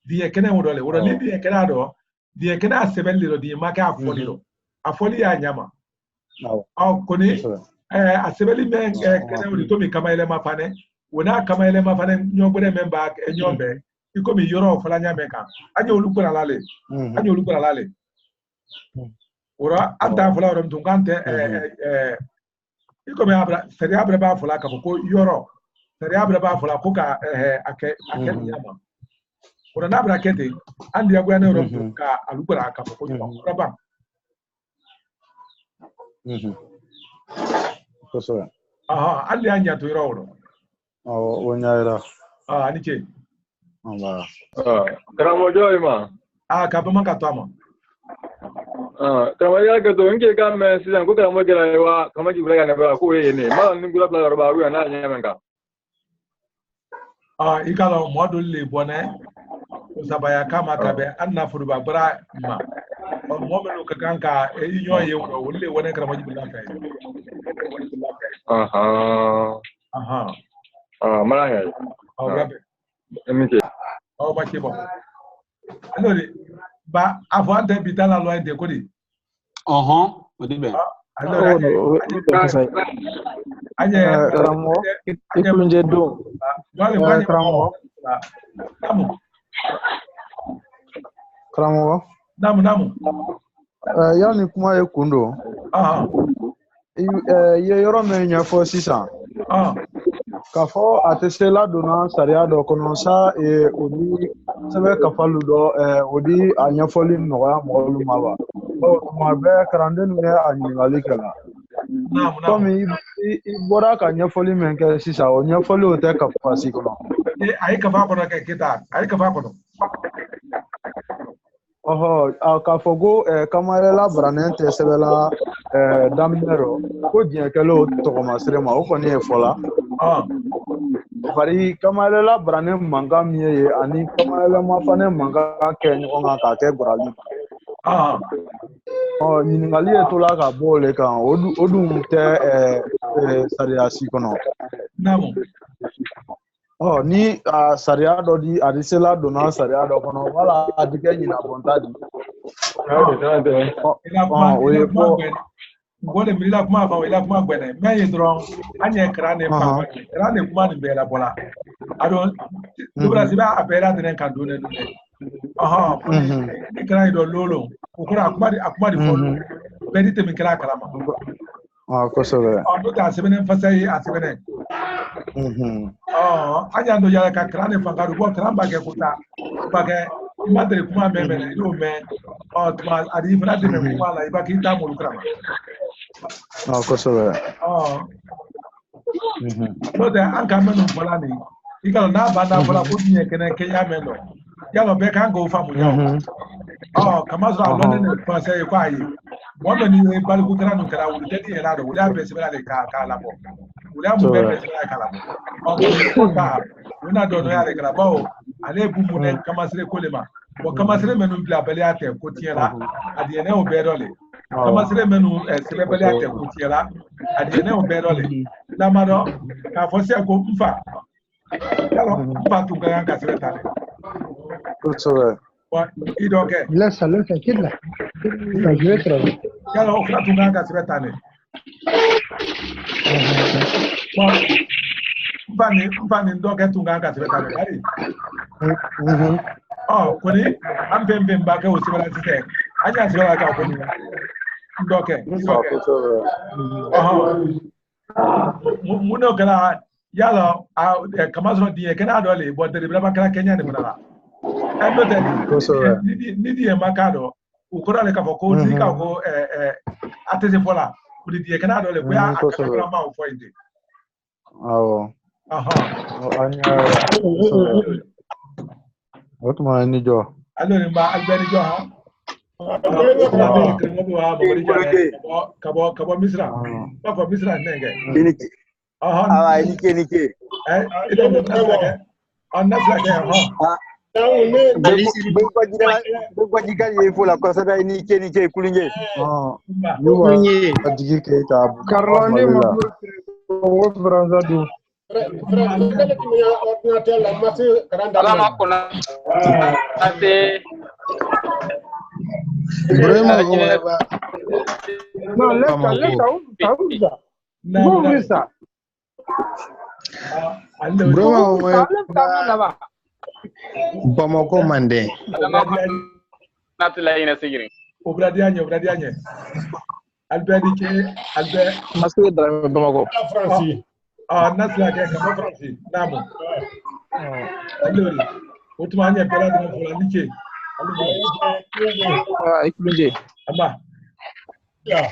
S2: diye diye kene ado die kena asebeliro di maka afoli ya nyama au koni asebeli men kena uri tomi kama ile mafane wona kama ile mafane nyobere memba nyombe ikomi yoro fala nyame ka anya olukura lale ora anta fala rom tungante ikomi abra seri abra ba fala ka ko yoro seri abra ba fala ko ka ake nyama ora na brakete andi agwa na ro ka alugura aka ko ko ba
S11: ko so
S2: andi anya to ro
S11: wonya era
S2: ani che
S11: amba
S10: Karamo joy ma
S2: ka ba man ka to ama
S10: karamo ya ka to nge ka me sidan ko karamo gera wa kama ji bulaga na ba ko ye ne ma ni gura bla ba ru na nya men ka
S2: ikalo modul le bone usabaya kama kabe anna furuba bara ma mo melo ka kanka inyo ye wolle wona kara maji billahi kay
S10: mara ya
S2: gabe
S10: emike
S2: ba ke bo alors ba avant de bitala loin de kodi
S9: odibe
S2: alors anye
S3: ramo ikunje do
S2: wale
S3: ramo
S11: namu yani kuma ekundo ye yoro me nya fo sisa ka fo atesela dona saria do kono sa odi sebe ka falu do odi anya foli no ya molu mawa kuma be karande ne anyi ngalikala komi ibora ka nya foli men ke sisa o nya foli o te ka fasi kono
S2: ai ka fa kono ke kita ai ka fa kono
S11: ka fogo kamarela branente sebela damnero ko bien kelo to masre ma o koni e fola bari kamarela branen manga miye ani kamarela mafane manga ke ngonga ka ke gorali nyingali etola ka bole kan odun te saria sikono
S2: namo
S11: ni saria do di adisela dona saria do kono wala adike nyina bontadi
S2: ngole mila kuma fa ila kuma gbene me yidron anye krane pa krane kuma ni bela bola ado dubra siba abela den kan do ne ni krane do lolo ukura akuma di folo bedite mi kala kalama
S11: ko so be
S2: do ta sebene fasai asebene anya ndo ya ka krane fa garu bo kramba ke kuta bage madre kuma me do me tuma adi fana de me kuma la ibaki ta mo krama
S11: ko so be
S2: no de an ka menu bola ni ikalo na ba na bola ko ni kene ke ya melo yalo be kan go fa mu ya kama zo alo ne pa se ko ayi mo me ni bal ku kranu kra wu de ti era do wu da be se bela le ka la bo wu da mu be se ka la bo ko ta una dono ya rekala bawo ale bu munen kamasire kolema bo kamasire menu bla baliate ko tiela adiene o bedole kamasire menu sebe baliate ko tiela adiene o bedole la maro ka fosi ko mfa yalo mfa tunga ka sire tale
S11: Kutsore.
S2: wa idoke
S12: Lesa kidla. Kidla jetro.
S2: yalo okla tunga ka sire tale Mfani ndoke tunga ka sire tale ari kuni ambembe mbake usibala tite anya sibala ka kuni ndoke muno kala yala kamazro die kana dole bo de bla kala Kenya ne mala ando de ni die makado ukora le ka foko ni ka ko atese fola kuli die kana dole ko ya akara ma o foide
S11: Anya Otuma ni jo.
S2: Allora ma albeni jo ha. Kabo Misra. Kabo Misra nenge.
S6: Inike. Inike.
S2: Ito nasake. Nasake ha.
S6: Bugwa jikali ye fola kwa sada inike kulinge.
S11: Yuwa adigi ke ta.
S12: Carlone mo branza du.
S13: Bamako mande.
S3: Albert. Masuk dalam Bamako.
S2: Nasla ke kama Franci namo allori otumanya pera de fola nike
S3: ikulunje
S2: amba ya